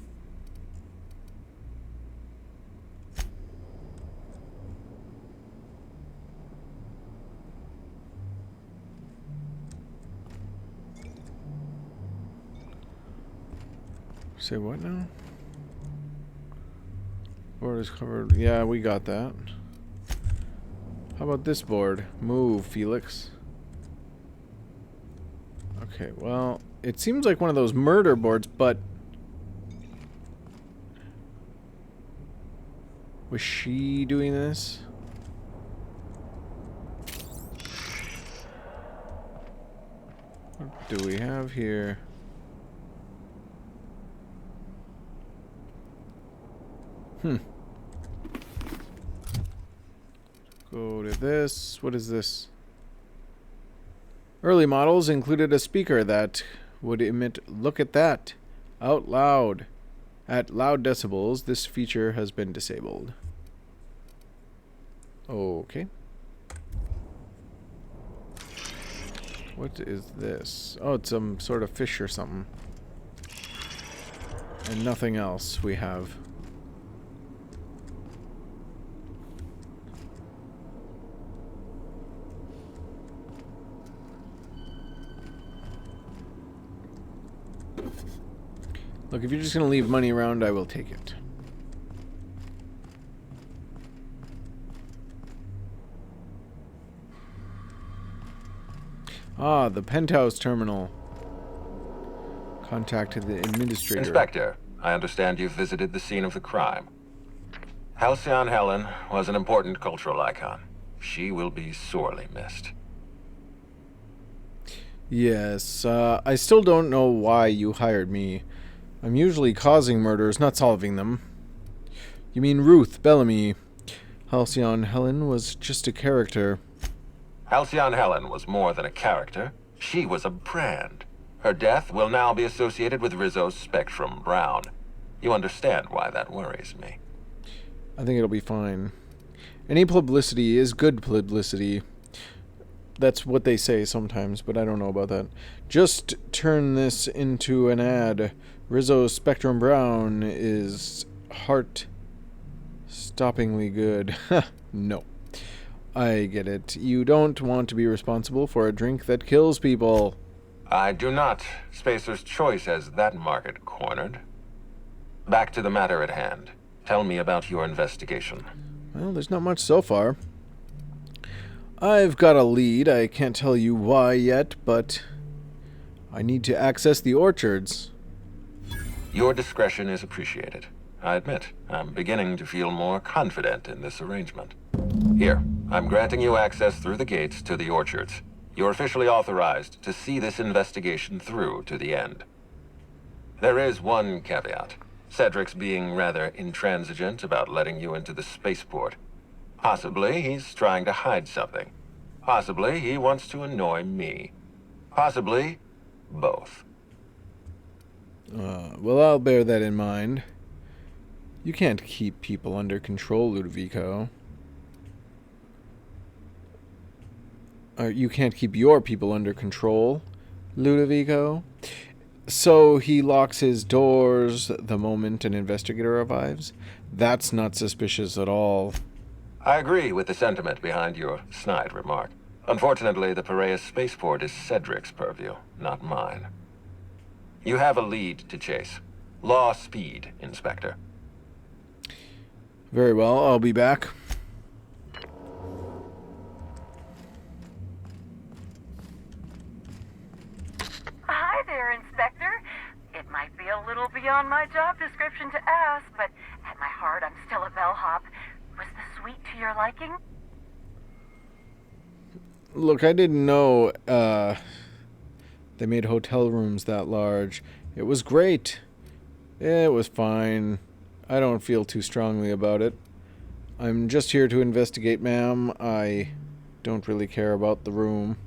Say what now? Board is covered. Yeah, we got that. How about this board? Move, Felix. Okay, well, it seems like one of those murder boards, but... Was she doing this? What do we have here? Go to this. What is this? Early models included a speaker that would emit "look at that" out loud. At loud decibels, this feature has been disabled. Okay. What is this? Oh, it's some sort of fish or something. And nothing else we have. Look, if you're just going to leave money around, I will take it. Ah, the penthouse terminal. Contacted the administrator.
Inspector, I understand you've visited the scene of the crime. Halcyon Helen was an important cultural icon. She will be sorely missed.
Yes, I still don't know why you hired me. I'm usually causing murders, not solving them. You mean Ruth Bellamy. Halcyon Helen was just a character.
Halcyon Helen was more than a character. She was a brand. Her death will now be associated with Rizzo's Spectrum Brown. You understand why that worries me.
I think it'll be fine. Any publicity is good publicity. That's what they say sometimes, but I don't know about that. Just turn this into an ad. Rizzo's Spectrum Brown is heart-stoppingly good. No. I get it. You don't want to be responsible for a drink that kills people.
I do not. Spacer's Choice has that market cornered. Back to the matter at hand. Tell me about your investigation.
Well, there's not much so far. I've got a lead. I can't tell you why yet, but I need to access the orchards.
Your discretion is appreciated. I admit, I'm beginning to feel more confident in this arrangement. Here, I'm granting you access through the gates to the orchards. You're officially authorized to see this investigation through to the end. There is one caveat. Cedric's being rather intransigent about letting you into the spaceport. Possibly he's trying to hide something. Possibly he wants to annoy me. Possibly both.
Well, I'll bear that in mind. You can't keep people under control, Ludovico. You can't keep your people under control, Ludovico. So he locks his doors the moment an investigator arrives? That's not suspicious at all.
I agree with the sentiment behind your snide remark. Unfortunately, the Piraeus spaceport is Cedric's purview, not mine. You have a lead to chase. Law speed, Inspector.
Very well, I'll be back.
Hi there, Inspector. It might be a little beyond my job description to ask, but at my heart, I'm still a bellhop. Was the suite to your liking?
Look, I didn't know they made hotel rooms that large. It was great. It was fine. I don't feel too strongly about it. I'm just here to investigate, ma'am. I don't really care about the room.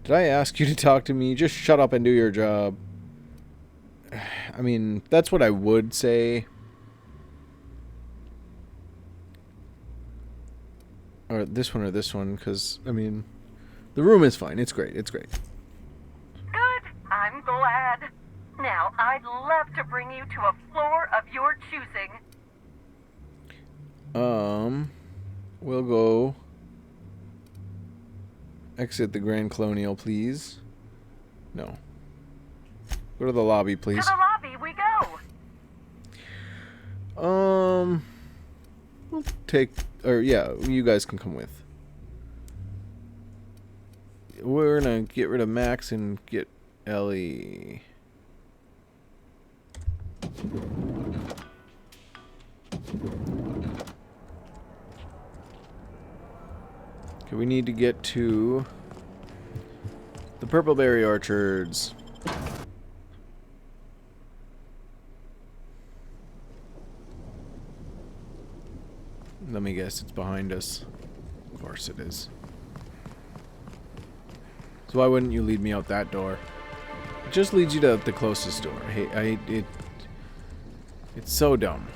Did I ask you to talk to me? Just shut up and do your job. I mean, that's what I would say. Or this one, because, I mean, the room is fine. It's great. It's great.
Good. I'm glad. Now, I'd love to bring you to a floor of your choosing.
We'll go exit the Grand Colonial, please. No. Go to the lobby, please.
To the lobby we go.
We'll take, or yeah, you guys can come with. We're gonna get rid of Max and get Ellie. Okay, we need to get to the Purpleberry Orchards. Let me guess, it's behind us. Of course it is. So why wouldn't you lead me out that door? It just leads you to the closest door. Hey, it's so dumb.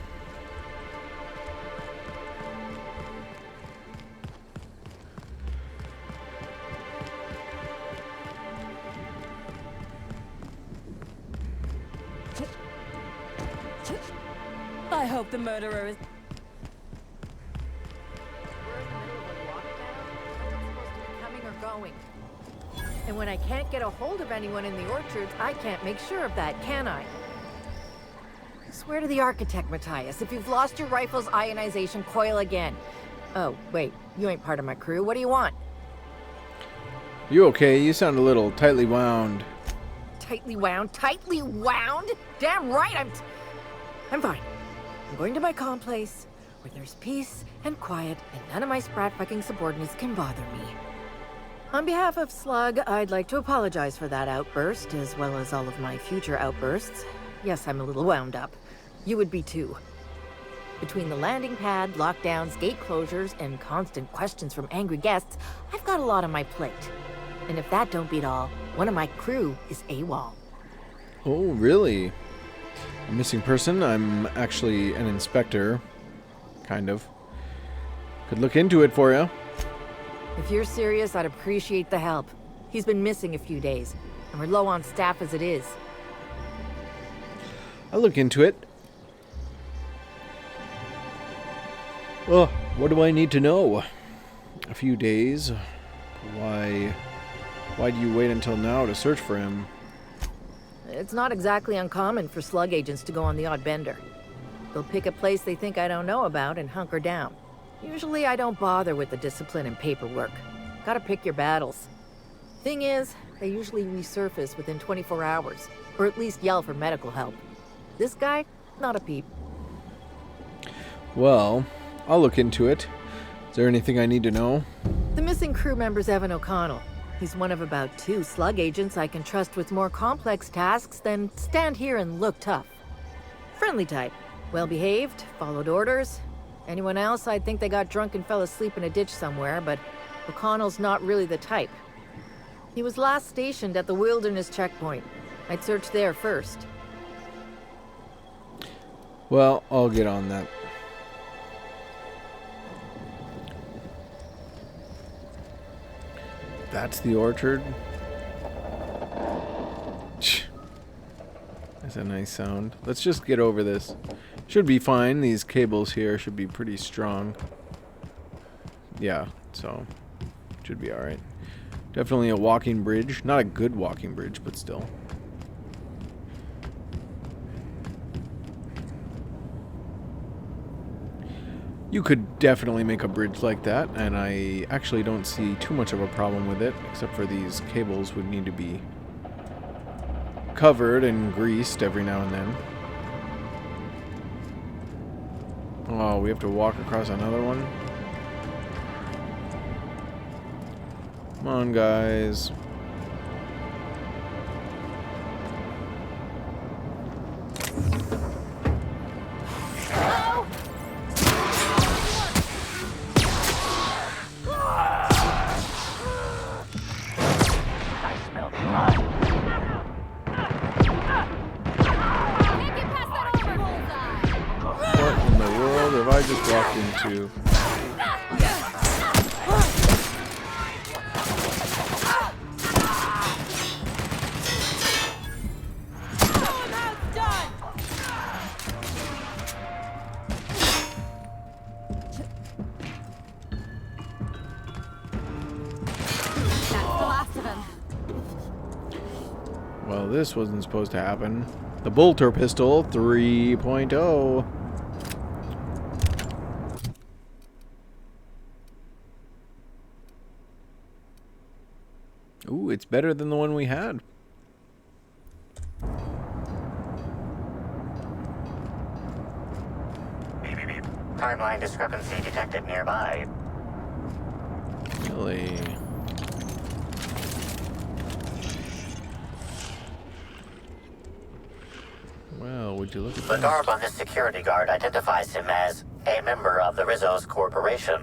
I hope the murderer is...
Coming or going. And when I can't get a hold of anyone in the orchards, I can't make sure of that, can I? Swear to the architect, Matthias, if you've lost your rifle's ionization coil again. Oh, wait, you ain't part of my crew. What do you want?
You okay? You sound a little tightly wound.
Tightly wound? Tightly wound? Damn right, I'm fine. I'm going to my calm place, where there's peace and quiet, and none of my sprat fucking subordinates can bother me. On behalf of Slug, I'd like to apologize for that outburst, as well as all of my future outbursts. Yes, I'm a little wound up. You would be too. Between the landing pad, lockdowns, gate closures, and constant questions from angry guests, I've got a lot on my plate. And if that don't beat all, one of my crew is AWOL.
Oh, really? A missing person? I'm actually an inspector. Kind of. Could look into it for you.
If you're serious, I'd appreciate the help. He's been missing a few days, and we're low on staff as it is.
I'll look into it. Oh, what do I need to know? A few days? Why do you wait until now to search for him?
It's not exactly uncommon for Slug agents to go on the odd bender. They'll pick a place they think I don't know about and hunker down. Usually I don't bother with the discipline and paperwork. Gotta pick your battles. Thing is, they usually resurface within 24 hours, or at least yell for medical help. This guy, not a peep.
Well, I'll look into it. Is there anything I need to know?
The missing crew member's Evan O'Connell. He's one of about 2 Slug agents I can trust with more complex tasks than stand here and look tough. Friendly type. Well-behaved, followed orders. Anyone else, I'd think they got drunk and fell asleep in a ditch somewhere, but O'Connell's not really the type. He was last stationed at the Wilderness checkpoint. I'd search there first.
Well, I'll get on that. That's the orchard. That's a nice sound. Let's just get over this. Should be fine. These cables here should be pretty strong. Yeah, so should be alright. Definitely a walking bridge. Not a good walking bridge, but still. You could definitely make a bridge like that, and I actually don't see too much of a problem with it, except for these cables would need to be covered and greased every now and then. Oh, we have to walk across another one? Come on, guys. I just walked into. Well, this wasn't supposed to happen. The bolter pistol 3.0. Ooh, it's better than the one we had.
Timeline discrepancy detected nearby.
Really? Well, would you look at
The
that?
garb on this security guard identifies him as a member of the Rizzo's corporation.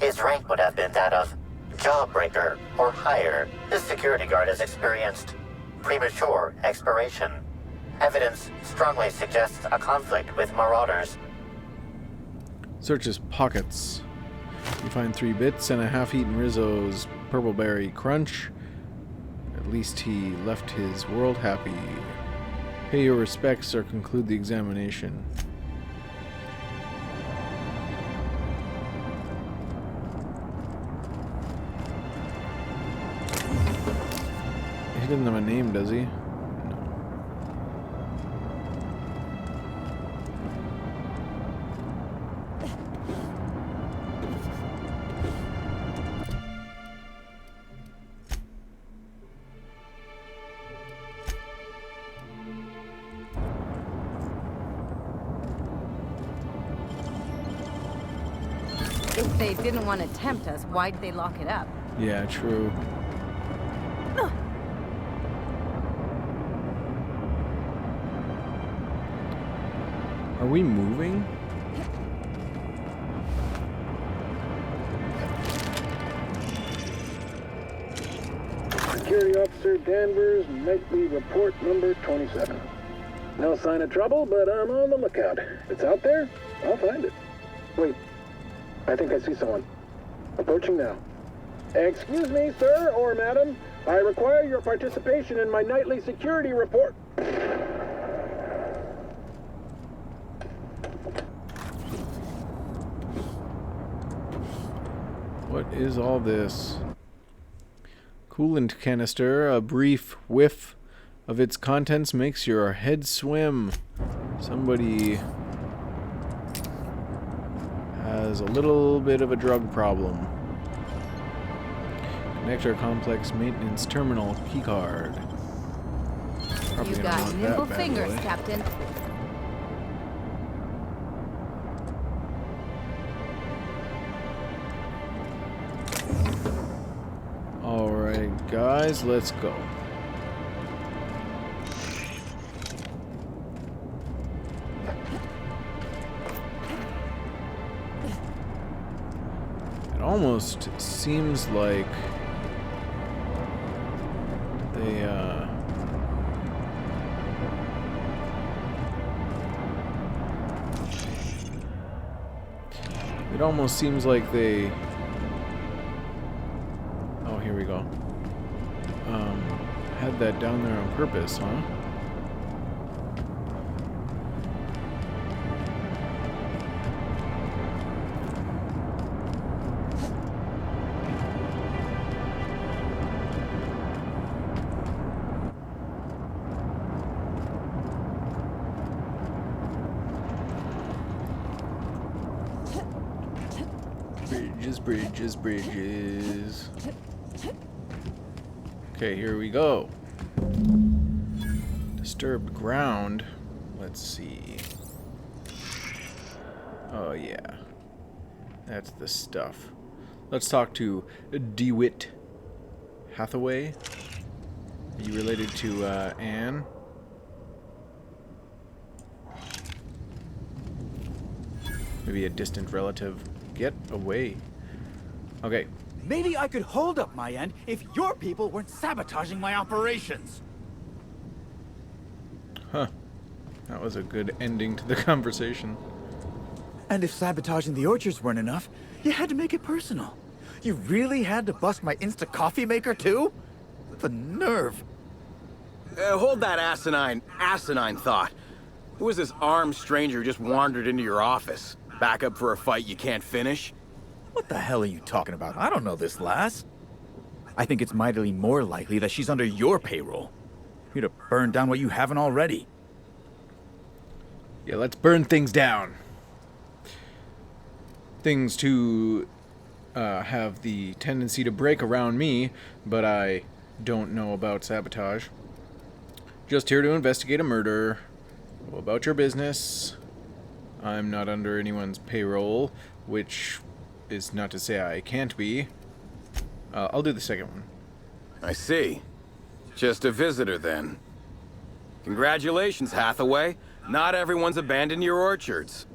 His rank would have been that of Jawbreaker or higher. This security guard has experienced premature expiration. Evidence strongly suggests a conflict with marauders.
Search his pockets. You find 3 bits and a half-eaten Rizzo's purple berry crunch. At least he left his world happy. Pay your respects or conclude the examination. He doesn't have a name, does he?
If they didn't want to tempt us, why'd they lock it up?
Yeah, true. Are we moving?
Security Officer Danvers, nightly report number 27. No sign of trouble, but I'm on the lookout. If it's out there, I'll find it. Wait, I think I see someone. Approaching now. Excuse me, sir or madam. I require your participation in my nightly security report.
What is all this? Coolant canister, a brief whiff of its contents makes your head swim. Somebody has a little bit of a drug problem. Connector complex maintenance terminal keycard.
You got nimble fingers, Captain.
Alright, guys, let's go. It almost seems like they, it almost seems like they... Oh, here we go. Had that down there on purpose, huh? Bridges, bridges, bridges. Okay, here we go. Disturbed ground. Let's see. Oh, yeah. That's the stuff. Let's talk to DeWitt Hathaway. Are you related to Anne? Maybe a distant relative. Get away. Okay.
Maybe I could hold up my end if your people weren't sabotaging my operations.
Huh. That was a good ending to the conversation.
And if sabotaging the orchards weren't enough, you had to make it personal. You really had to bust my Insta coffee maker too? The nerve.
Hold that asinine thought. Who is this armed stranger who just wandered into your office? Back up for a fight you can't finish?
What the hell are you talking about? I don't know this lass. I think it's mightily more likely that she's under your payroll. You'd have burned down what you haven't already.
Yeah, let's burn things down. Things to have the tendency to break around me, but I don't know about sabotage. Just here to investigate a murder. Go about your business. I'm not under anyone's payroll, which is not to say I can't be. I'll do the second one.
I see. Just a visitor, then. Congratulations, Hathaway. Not everyone's abandoned your orchards.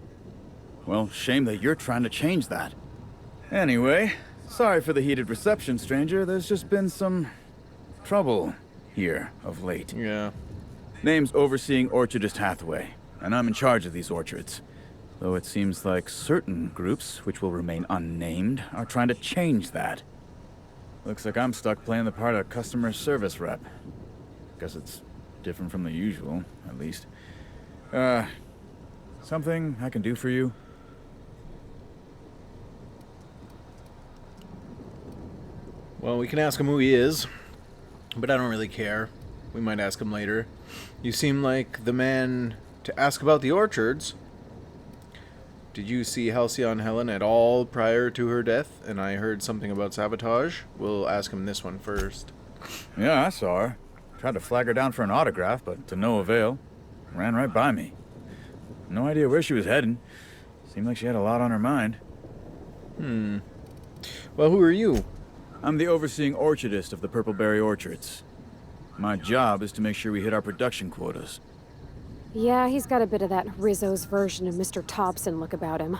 Well, shame that you're trying to change that. Anyway, sorry for the heated reception, stranger. There's just been some trouble here of late.
Yeah.
Name's Overseeing Orchardist Hathaway, and I'm in charge of these orchards. Though it seems like certain groups, which will remain unnamed, are trying to change that. Looks like I'm stuck playing the part of customer service rep. Guess it's different from the usual, at least. Something I can do for you?
Well, we can ask him who he is, but I don't really care. We might ask him later. You seem like the man to ask about the orchards. Did you see Halcyon Helen at all prior to her death? And I heard something about sabotage. We'll ask him this one first.
Yeah, I saw her. Tried to flag her down for an autograph, but to no avail. Ran right by me. No idea where she was heading. Seemed like she had a lot on her mind.
Well, who are you?
I'm the overseeing orchardist of the Purpleberry Orchards. My job is to make sure we hit our production quotas.
Yeah, he's got a bit of that Rizzo's version of Mr. Thompson look about him.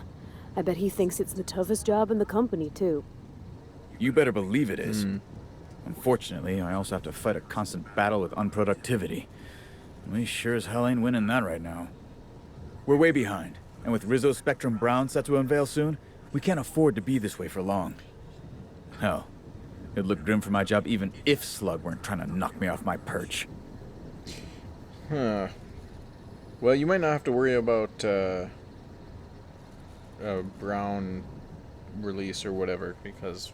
I bet he thinks it's the toughest job in the company, too.
You better believe it is. Unfortunately, I also have to fight a constant battle with unproductivity. We sure as hell ain't winning that right now. We're way behind, and with Rizzo Spectrum Brown set to unveil soon, we can't afford to be this way for long. Hell, it'd look grim for my job even if Slug weren't trying to knock me off my perch.
Huh. Well, you might not have to worry about a Brown release or whatever, because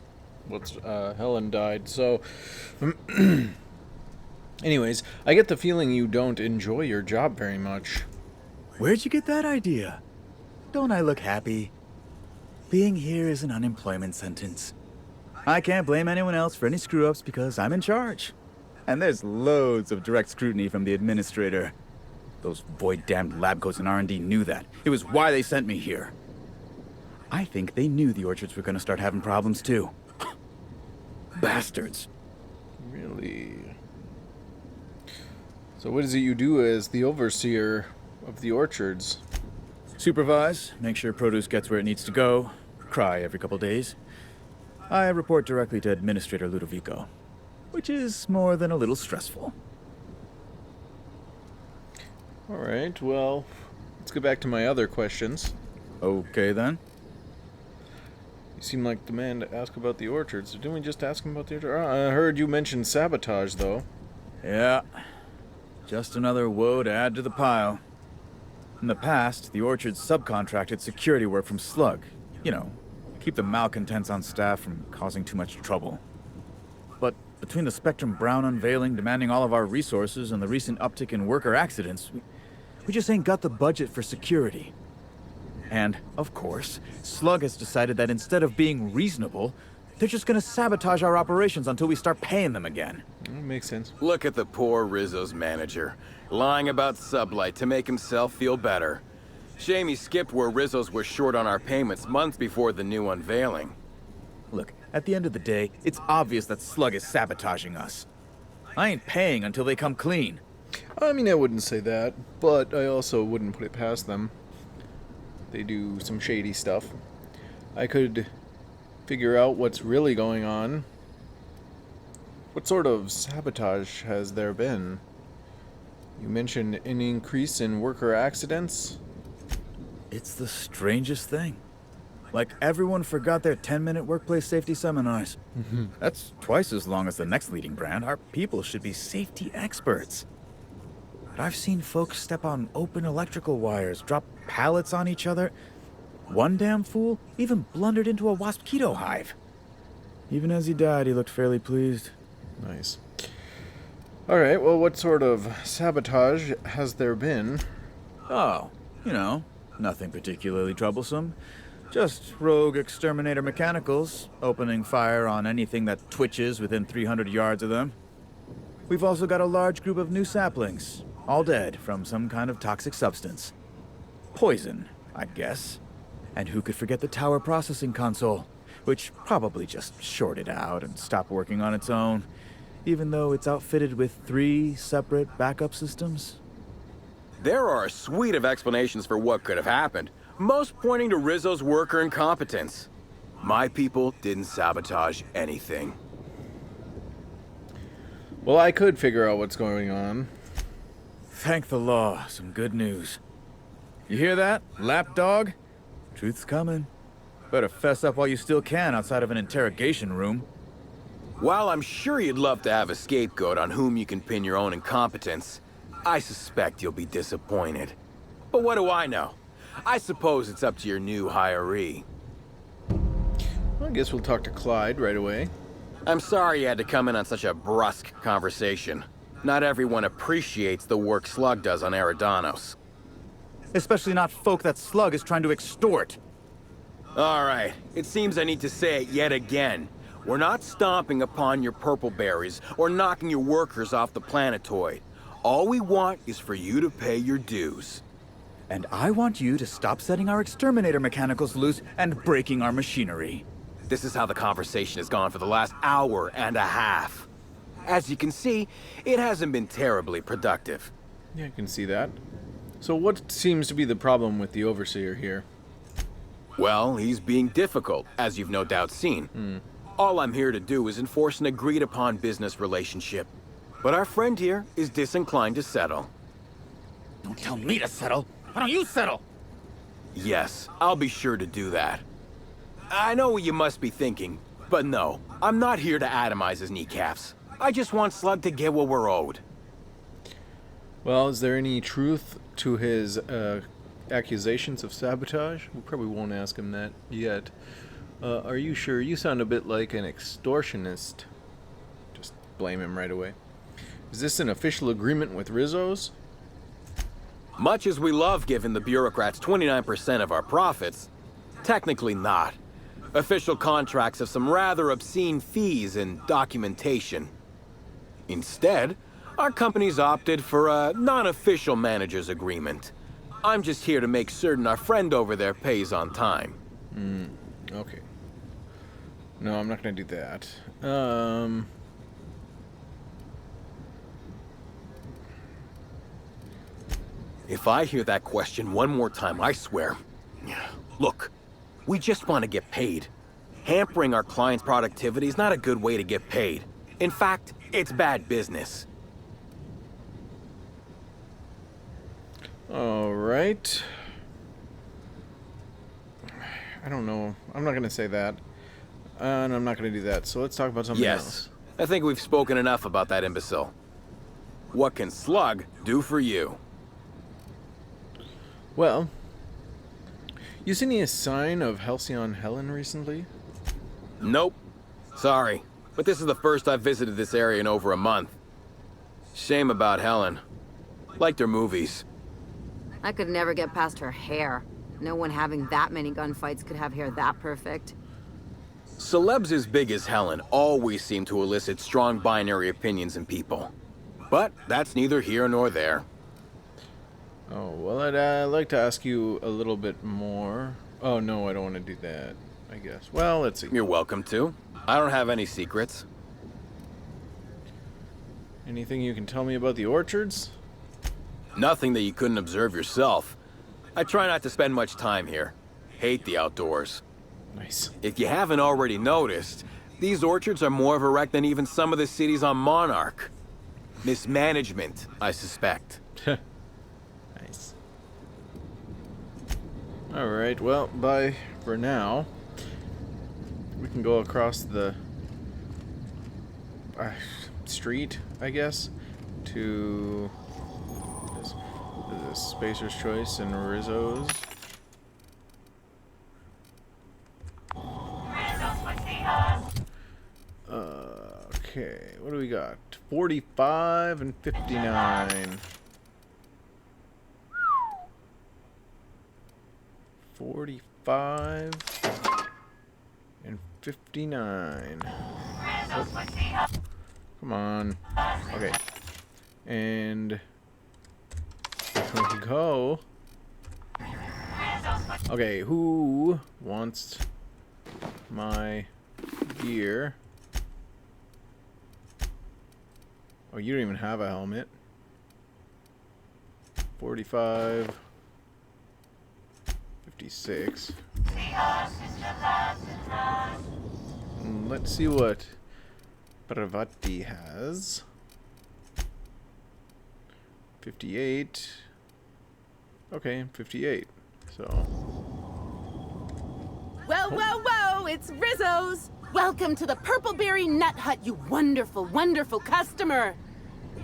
Helen died, so... Anyways, I get the feeling you don't enjoy your job very much.
Where'd you get that idea? Don't I look happy? Being here is an unemployment sentence. I can't blame anyone else for any screw-ups because I'm in charge. And there's loads of direct scrutiny from the administrator. Those void-damned lab coats in R&D knew that. It was why they sent me here. I think they knew the orchards were going to start having problems too. Bastards.
Really? So what is it you do as the overseer of the orchards?
Supervise, make sure produce gets where it needs to go, cry every couple days. I report directly to Administrator Ludovico, which is more than a little stressful.
Alright, well, let's get back to my other questions.
Okay, then.
You seem like the man to ask about the orchards. Didn't we just ask him about the orchards? I heard you mention sabotage, though.
Yeah. Just another woe to add to the pile. In the past, the orchards subcontracted security work from Slug. You know, keep the malcontents on staff from causing too much trouble. But between the Spectrum Brown unveiling demanding all of our resources and the recent uptick in worker accidents, we just ain't got the budget for security. And, of course, Slug has decided that instead of being reasonable, they're just gonna sabotage our operations until we start paying them again.
That makes sense.
Look at the poor Rizzo's manager, lying about Sublight to make himself feel better. Shame he skipped where Rizzo's were short on our payments months before the new unveiling.
Look, at the end of the day, it's obvious that Slug is sabotaging us. I ain't paying until they come clean.
I mean, I wouldn't say that, but I also wouldn't put it past them. They do some shady stuff. I could figure out what's really going on. What sort of sabotage has there been? You mentioned an increase in worker accidents?
It's the strangest thing. Like everyone forgot their 10-minute workplace safety seminars. That's twice as long as the next leading brand. Our people should be safety experts. But I've seen folks step on open electrical wires, drop pallets on each other. One damn fool even blundered into a wasp-mosquito hive. Even as he died, he looked fairly pleased.
Nice. Alright, well, what sort of sabotage has there been?
Oh, you know, nothing particularly troublesome. Just rogue exterminator mechanicals, opening fire on anything that twitches within 300 yards of them. We've also got a large group of new saplings, all dead from some kind of toxic substance. Poison, I guess. And who could forget the tower processing console, which probably just shorted out and stopped working on its own, even though it's outfitted with 3 separate backup systems?
There are a suite of explanations for what could have happened, most pointing to Rizzo's worker incompetence. My people didn't sabotage anything.
Well, I could figure out what's going on.
Thank the law, some good news. You hear that, lapdog? Truth's coming. Better fess up while you still can outside of an interrogation room.
While I'm sure you'd love to have a scapegoat on whom you can pin your own incompetence, I suspect you'll be disappointed. But what do I know? I suppose it's up to your new hiree.
Well, I guess we'll talk to Clyde right away.
I'm sorry you had to come in on such a brusque conversation. Not everyone appreciates the work Slug does on Eridanos.
Especially not folk that Slug is trying to extort.
All right, it seems I need to say it yet again. We're not stomping upon your purple berries or knocking your workers off the planetoid. All we want is for you to pay your dues.
And I want you to stop setting our exterminator mechanicals loose and breaking our machinery.
This is how the conversation has gone for the last hour and a half. As you can see, it hasn't been terribly productive.
Yeah, I can see that. So what seems to be the problem with the Overseer here?
Well, he's being difficult, as you've no doubt seen. All I'm here to do is enforce an agreed-upon business relationship. But our friend here is disinclined to settle.
Don't tell me to settle. Why don't you settle?
Yes, I'll be sure to do that. I know what you must be thinking, but no, I'm not here to atomize his kneecaps. I just want Slug to get what we're owed.
Well, is there any truth to his accusations of sabotage? We probably won't ask him that yet. Are you sure? You sound a bit like an extortionist. Just blame him right away. Is this an official agreement with Rizzo's?
Much as we love giving the bureaucrats 29% of our profits, technically not. Official contracts have some rather obscene fees and documentation. Instead, our company's opted for a non-official manager's agreement. I'm just here to make certain our friend over there pays on time.
Okay. No, I'm not gonna do that.
If I hear that question one more time, I swear. Look, we just want to get paid. Hampering our clients' productivity is not a good way to get paid. In fact, it's bad business.
All right. I don't know. I'm not gonna say that. And I'm not gonna do that. So let's talk about something else.
I think we've spoken enough about that imbecile. What can Slug do for you?
Well, you seen any sign of Halcyon Helen recently?
Nope. Sorry, but this is the first I've visited this area in over a month. Shame about Helen. Liked her movies.
I could never get past her hair. No one having that many gunfights could have hair that perfect.
Celebs as big as Helen always seem to elicit strong binary opinions in people. But that's neither here nor there.
Oh, well, I'd like to ask you a little bit more. Oh, no, I don't want to do that, I guess. Well, let's see.
You're welcome to. I don't have any secrets.
Anything you can tell me about the orchards?
Nothing that you couldn't observe yourself. I try not to spend much time here. Hate the outdoors.
Nice.
If you haven't already noticed, these orchards are more of a wreck than even some of the cities on Monarch. Mismanagement, I suspect.
Nice. Alright, well, bye for now. We can go across the street, I guess, to this Spacer's Choice and Rizzo's. Okay, what do we got? 45 and 59. 45 and 59. Oh. Come on. Okay. And here we go. Okay, who wants my gear? Oh, you don't even have a helmet. 45. 56. Let's see what Pravati has. 58. Okay, 58. So.
Whoa, whoa, whoa! It's Rizzo's! Welcome to the Purpleberry Nut Hut, you wonderful, wonderful customer!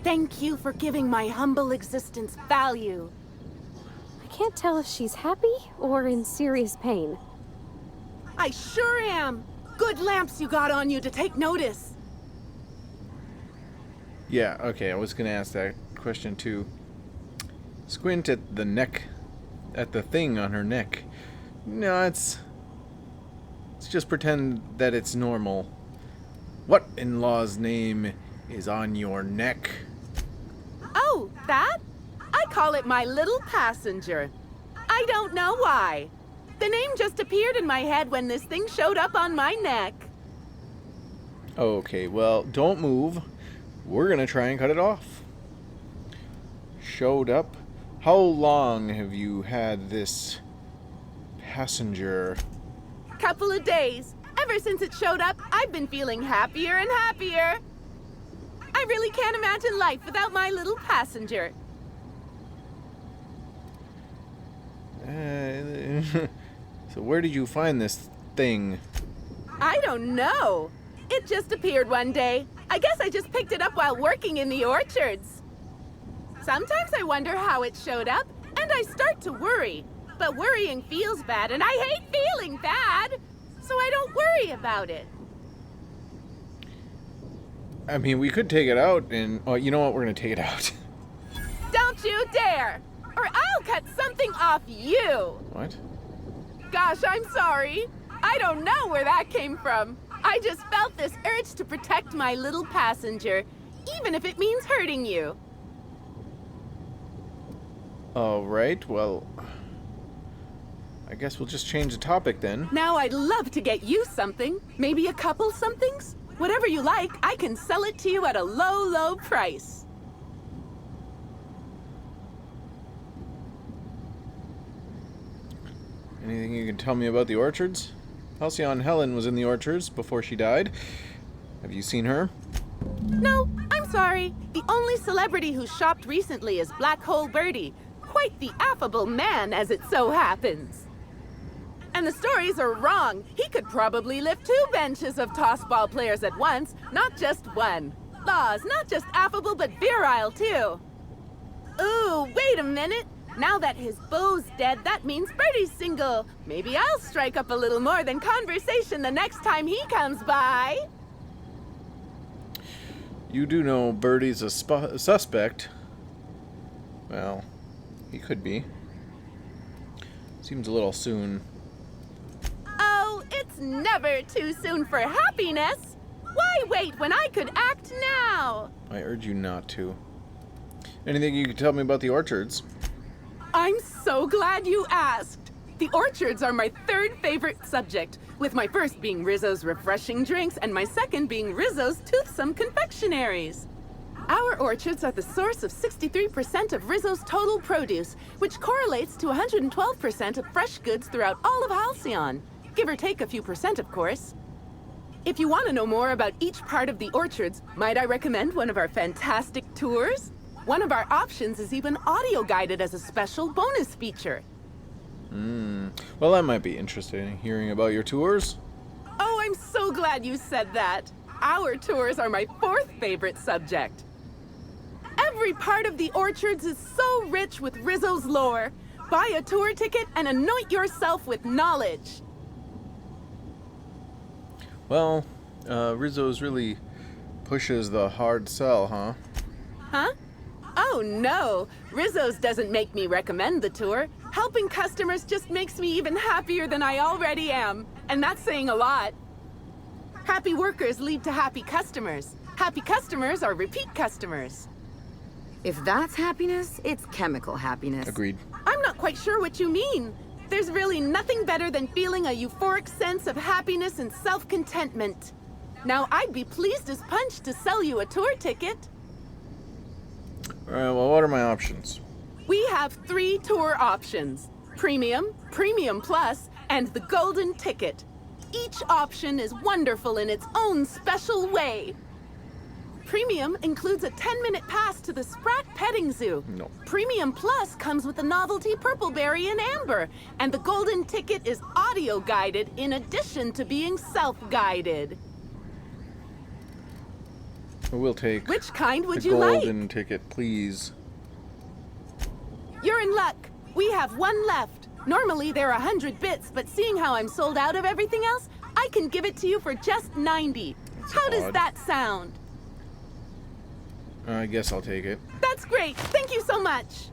Thank you for giving my humble existence value.
I can't tell if she's happy or in serious pain.
I sure am! Good lamps you got on you to take notice.
Yeah, okay, I was gonna ask that question too. Squint at the neck, at the thing on her neck. No, let's just pretend that it's normal. What in-law's name is on your neck?
Oh, that? I call it my little passenger. I don't know why. The name just appeared in my head when this thing showed up on my neck.
Okay, well, don't move. We're gonna try and cut it off. Showed up. How long have you had this passenger?
Couple of days. Ever since it showed up, I've been feeling happier and happier. I really can't imagine life without my little passenger.
So where did you find this thing?
I don't know. It just appeared one day. I guess I just picked it up while working in the orchards. Sometimes I wonder how it showed up, and I start to worry. But worrying feels bad, and I hate feeling bad, so I don't worry about it.
I mean, we could take it out and... Oh, you know what? We're gonna take it out.
Don't you dare! Or I'll cut something off you!
What?
Gosh, I'm sorry. I don't know where that came from. I just felt this urge to protect my little passenger, even if it means hurting you.
Alright, well... I guess we'll just change the topic then.
Now I'd love to get you something. Maybe a couple somethings? Whatever you like, I can sell it to you at a low, low price.
Anything you can tell me about the orchards? Halcyon Helen was in the orchards before she died. Have you seen her?
No, I'm sorry. The only celebrity who shopped recently is Black Hole Birdie. Quite the affable man, as it so happens. And the stories are wrong. He could probably lift 2 benches of tossball players at once, not just one. Laws, not just affable, but virile, too. Ooh, wait a minute. Now that his beau's dead, that means Birdie's single. Maybe I'll strike up a little more than conversation the next time he comes by.
You do know Birdie's a suspect. Well, he could be. Seems a little soon.
Oh, it's never too soon for happiness. Why wait when I could act now?
I urge you not to. Anything you can tell me about the orchards?
I'm so glad you asked. The orchards are my 3rd favorite subject, with my first being Rizzo's refreshing drinks and my second being Rizzo's toothsome confectionaries. Our orchards are the source of 63% of Rizzo's total produce, which correlates to 112% of fresh goods throughout all of Halcyon. Give or take a few percent, of course. If you want to know more about each part of the orchards, might I recommend one of our fantastic tours? One of our options is even audio-guided as a special bonus feature.
Well, I might be interested in hearing about your tours.
Oh, I'm so glad you said that. Our tours are my 4th favorite subject. Every part of the orchards is so rich with Rizzo's lore. Buy a tour ticket and anoint yourself with knowledge.
Well, Rizzo's really pushes the hard sell, huh?
Huh? Oh no, Rizzo's doesn't make me recommend the tour. Helping customers just makes me even happier than I already am. And that's saying a lot. Happy workers lead to happy customers. Happy customers are repeat customers.
If that's happiness, it's chemical happiness.
Agreed.
I'm not quite sure what you mean. There's really nothing better than feeling a euphoric sense of happiness and self-contentment. Now, I'd be pleased as punch to sell you a tour ticket.
Alright, well, what are my options?
We have 3 tour options: Premium, Premium Plus, and the Golden Ticket. Each option is wonderful in its own special way. Premium includes a 10-minute pass to the Sprat Petting Zoo.
No.
Premium Plus comes with the novelty Purpleberry and Amber, and the Golden Ticket is audio-guided in addition to being self-guided.
We'll take
Which kind would
the
you like?
golden ticket, please.
You're in luck. We have 1 left. Normally they're 100 bits, but seeing how I'm sold out of everything else, I can give it to you for just 90. How does
odd.
that sound?
I guess I'll take it.
That's great. Thank you so much.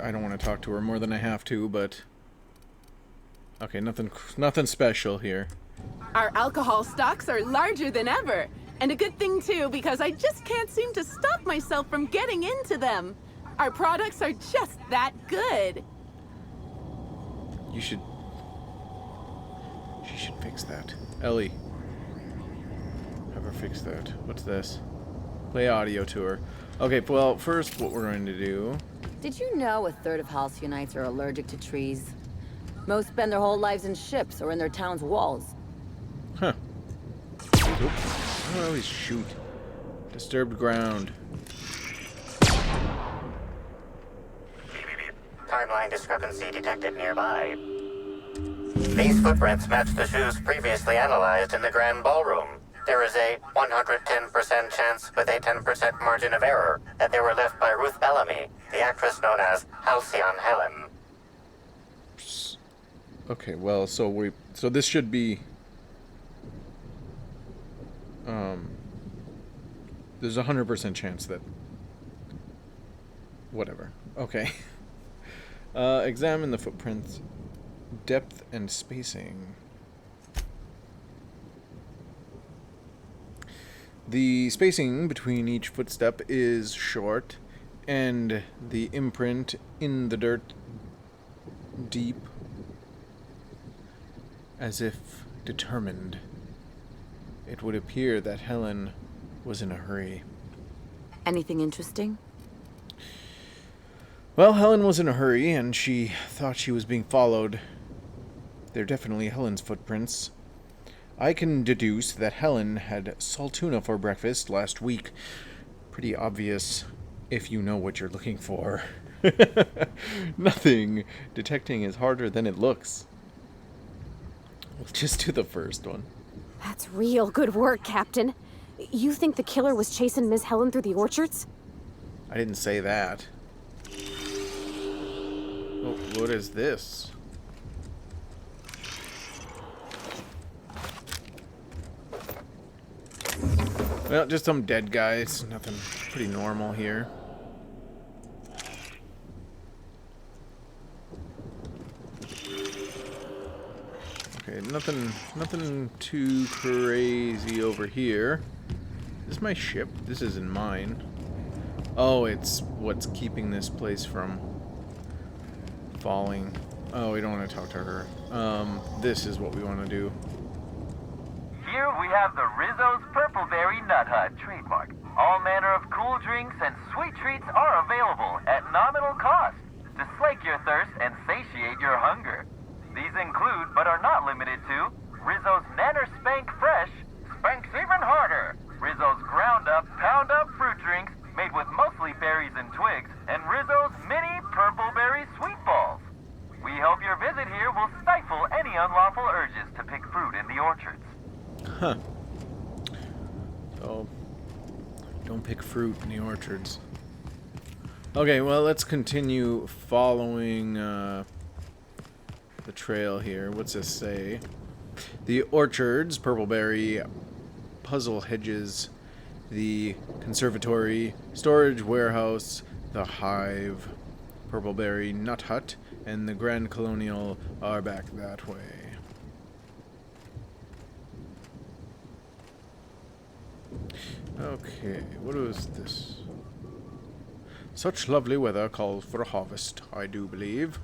I don't want to talk to her more than I have to, but... Okay, nothing special here.
Our alcohol stocks are larger than ever. And a good thing, too, because I just can't seem to stop myself from getting into them. Our products are just that good.
You should... She should fix that. Ellie. Have her fix that. What's this? Play audio tour. Okay, well, first what we're going to do...
Did you know a third of Halcyonites are allergic to trees? Most spend their whole lives in ships or in their town's walls.
Huh. Nope. I don't always shoot. Disturbed ground.
Timeline discrepancy detected nearby. These footprints match the shoes previously analyzed in the Grand Ballroom. There is a 110% chance with a 10% margin of error that they were left by Ruth Bellamy, the actress known as Halcyon Helen.
Okay, well, so this should be... There's a 100% chance that... Whatever. Okay. Examine the footprints. Depth and spacing. The spacing between each footstep is short, and the imprint in the dirt deep, as if determined. It would appear that Helen was in a hurry.
Anything interesting?
Well, Helen was in a hurry, and she thought she was being followed. They're definitely Helen's footprints. I can deduce that Helen had saltuna for breakfast last week. Pretty obvious, if you know what you're looking for. Nothing. Detecting is harder than it looks. We'll just do the first one.
That's real good work, Captain. You think the killer was chasing Miss Helen through the orchards?
I didn't say that. Oh, what is this? Well, just some dead guys. Nothing pretty normal here. Okay, nothing too crazy over here. Is this my ship? This isn't mine. Oh, it's what's keeping this place from falling. Oh, we don't want to talk to her. This is what we want to do.
Here we have the Rizzo's Purpleberry Nut Hut trademark. All manner of cool drinks and sweet treats are available at nominal cost to slake your thirst and satiate your hunger. These include, but are not limited to, Rizzo's Nanner Spank Fresh, Spanks Even Harder, Rizzo's Ground Up, Pound Up fruit drinks made with mostly berries and twigs, and Rizzo's Mini Purpleberry Sweet Balls. We hope your visit here will stifle any unlawful urges to pick fruit in the orchards.
Huh. So, don't pick fruit in the orchards. Okay, well, let's continue following the trail here. What's this say? The orchards, Purpleberry, puzzle hedges, the conservatory, storage warehouse, the hive, Purpleberry Nut Hut, and the Grand Colonial are back that way. Okay, what was this? Such lovely weather calls for a harvest, I do believe.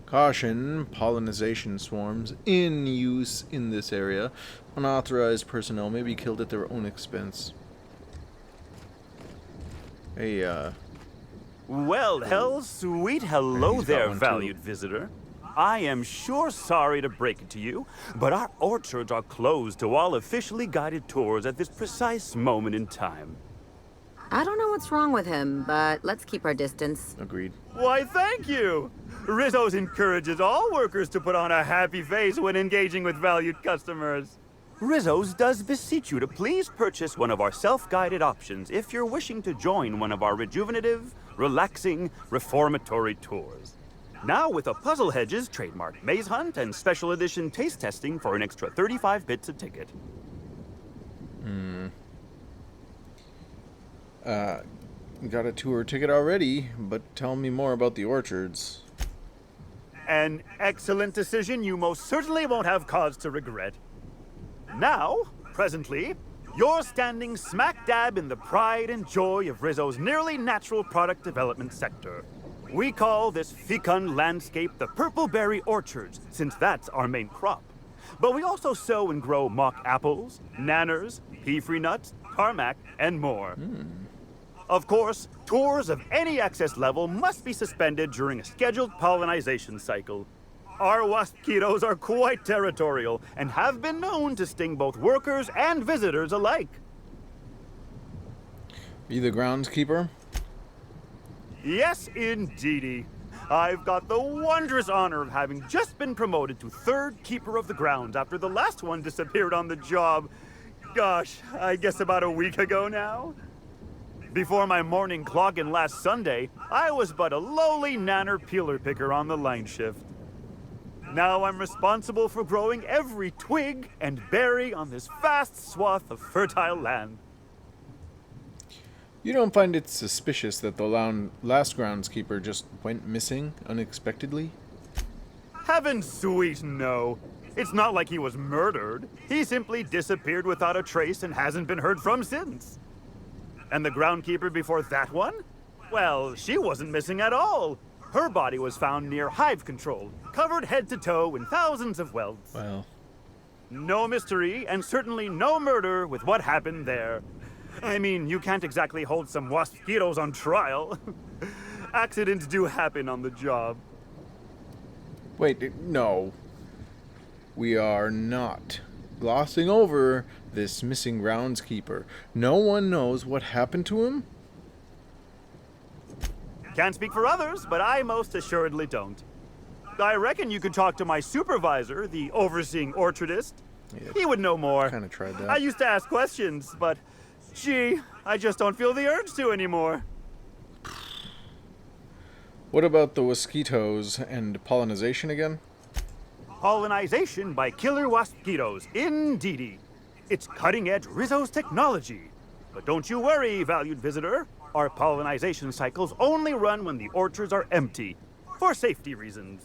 Caution, pollination swarms in use in this area. Unauthorized personnel may be killed at their own expense. Hey,
Well, sweet hello
He's got
there,
one too.
valued visitor. I am sure sorry to break it to you, but our orchards are closed to all officially guided tours at this precise moment in time.
I don't know what's wrong with him, but let's keep our distance.
Agreed.
Why, thank you! Rizzo's encourages all workers to put on a happy face when engaging with valued customers. Rizzo's does beseech you to please purchase one of our self-guided options if you're wishing to join one of our rejuvenative, relaxing, reformatory tours. Now with a Puzzle Hedges trademark maze hunt and special edition taste testing for an extra 35 bits a ticket.
Got a tour ticket already, but tell me more about the orchards.
An excellent decision you most certainly won't have cause to regret. Now, presently, You're standing smack dab in the pride and joy of Rizzo's nearly natural product development sector. We call this fecund landscape the Purple Berry Orchards, since that's our main crop. But we also sow and grow mock apples, nanners, pea-free nuts, tarmac, and more. Of course, tours of any access level must be suspended during a scheduled pollinization cycle. Our waspitos are quite territorial and have been known to sting both workers and visitors alike.
Are you the groundskeeper?
Yes, indeedy. I've got the wondrous honor of having just been promoted to third keeper of the grounds after the last one disappeared on the job. Gosh, I guess about a week ago now. Before my morning clock-in last Sunday, I was but a lowly nanner peeler picker on the line shift. Now I'm responsible for growing every twig and berry on this vast swath of fertile land.
You don't find it suspicious that the last groundskeeper just went missing unexpectedly?
Heaven sweet, no. It's not like he was murdered. He simply disappeared without a trace and hasn't been heard from since. And the groundkeeper before that one? Well, she wasn't missing at all. Her body was found near hive control, covered head to toe in thousands of welts.
Well.
No mystery, and certainly no murder with what happened there. I mean, you can't exactly hold some waspitos on trial. Accidents do happen on the job.
Wait, no. We are not glossing over this missing groundskeeper. No one knows what happened to him?
Can't speak for others, but I most assuredly don't. I reckon you could talk to my supervisor, the overseeing orchardist.
Yeah,
he would know more.
Kind of tried that.
I used to ask questions, but gee, I just don't feel the urge to anymore.
What about the mosquitoes and pollinization again?
Pollinization by killer waspitos, indeedy. It's cutting-edge Rizzo's technology. But don't you worry, valued visitor. Our pollinization cycles only run when the orchards are empty, for safety reasons.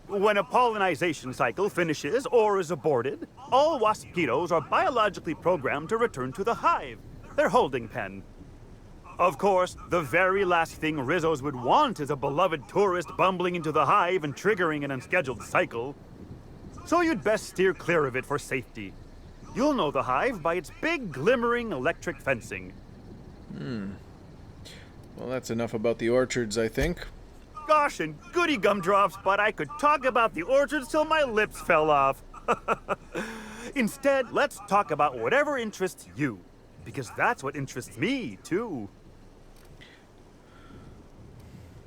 When a pollinization cycle finishes or is aborted, all waspitos are biologically programmed to return to the hive, their holding pen. Of course, the very last thing Rizzos would want is a beloved tourist bumbling into the hive and triggering an unscheduled cycle. So you'd best steer clear of it for safety. You'll know the hive by its big, glimmering electric fencing.
Well, that's enough about the orchards, I think.
Gosh and goody gumdrops, but I could talk about the orchards till my lips fell off. Instead, let's talk about whatever interests you, because that's what interests me, too.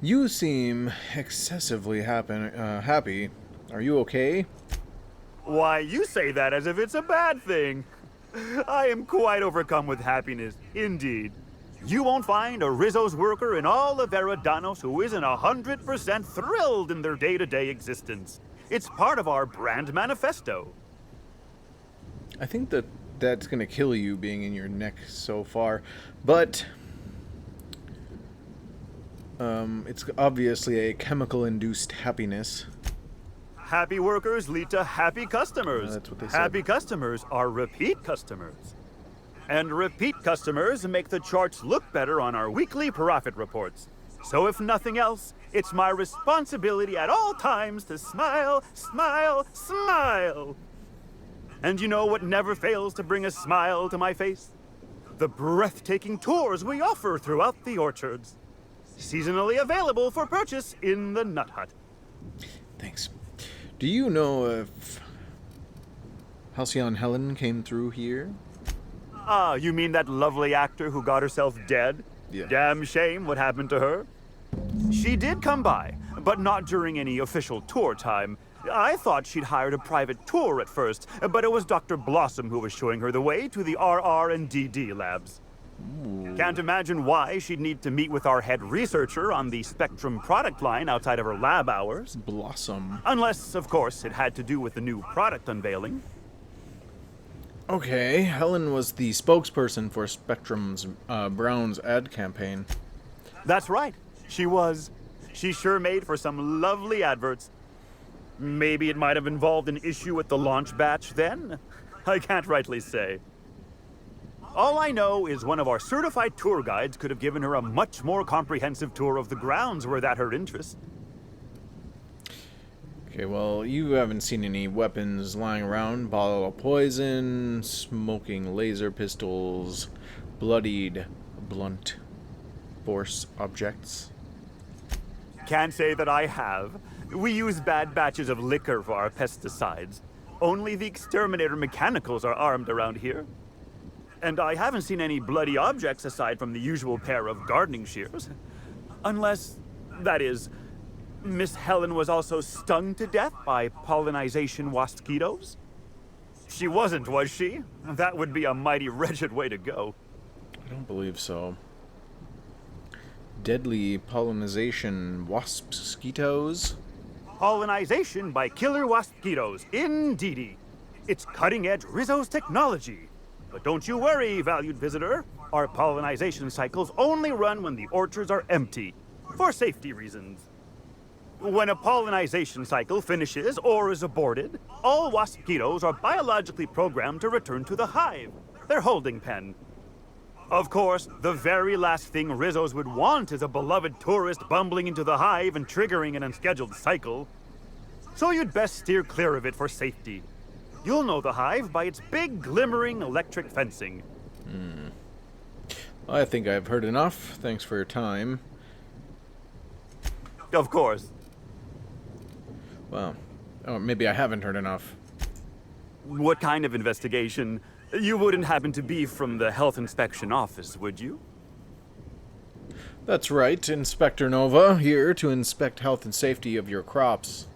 You seem excessively happy. Are you okay?
Why, you say that as if it's a bad thing. I am quite overcome with happiness, indeed. You won't find a Rizzo's worker in all of Eridanos who isn't 100% thrilled in their day-to-day existence. It's part of our brand manifesto.
I think that's gonna kill you being in your neck so far, but it's obviously a chemical-induced happiness.
Happy workers lead to happy customers.
That's what they said.
Happy customers are repeat customers. And repeat customers make the charts look better on our weekly profit reports. So if nothing else, it's my responsibility at all times to smile, smile, smile. And you know what never fails to bring a smile to my face? The breathtaking tours we offer throughout the orchards. Seasonally available for purchase in the Nut Hut.
Thanks. Do you know if Halcyon Helen came through here?
Ah, you mean that lovely actor who got herself dead?
Yeah.
Damn shame what happened to her. She did come by, but not during any official tour time. I thought she'd hired a private tour at first, but it was Dr. Blossom who was showing her the way to the RR and DD labs.
Ooh.
Can't imagine why she'd need to meet with our head researcher on the Spectrum product line outside of her lab hours.
Blossom.
Unless, of course, it had to do with the new product unveiling.
Okay, Helen was the spokesperson for Spectrum's Brown's ad campaign.
That's right. She was. She sure made for some lovely adverts. Maybe it might have involved an issue with the launch batch then? I can't rightly say. All I know is one of our certified tour guides could have given her a much more comprehensive tour of the grounds were that her interest.
Okay, well, you haven't seen any weapons lying around. Bottle of poison, smoking laser pistols, bloodied, blunt force objects.
Can't say that I have. We use bad batches of liquor for our pesticides. Only the exterminator mechanicals are armed around here. And I haven't seen any bloody objects aside from the usual pair of gardening shears. Unless, that is, Miss Helen was also stung to death by pollinization mosquitoes? She wasn't, was she? That would be a mighty wretched way to go.
I don't believe so. Deadly pollinization mosquitoes?
Pollinization by killer mosquitoes, indeedy. It's cutting-edge Rizzo's technology. But don't you worry, valued visitor. Our pollinization cycles only run when the orchards are empty, for safety reasons. When a pollinization cycle finishes or is aborted, all mosquitoes are biologically programmed to return to the hive, their holding pen. Of course, the very last thing Rizzos would want is a beloved tourist bumbling into the hive and triggering an unscheduled cycle. So you'd best steer clear of it for safety. You'll know the hive by its big, glimmering electric fencing.
I think I've heard enough. Thanks for your time.
Of course.
Well, oh, maybe I haven't heard enough.
What kind of investigation? You wouldn't happen to be from the Health Inspection Office, would you?
That's right, Inspector Nova, here to inspect health and safety of your crops.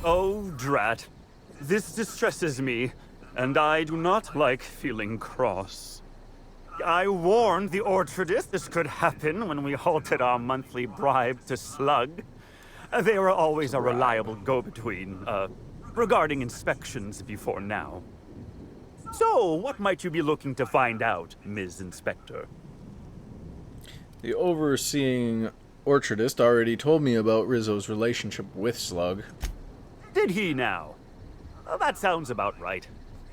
Oh, drat. This distresses me, and I do not like feeling cross. I warned the orchardist this could happen when we halted our monthly bribe to Slug. They were always a reliable go-between, regarding inspections before now. So, what might you be looking to find out, Ms. Inspector?
The overseeing orchardist already told me about Rizzo's relationship with Slug.
Did he now? That sounds about right.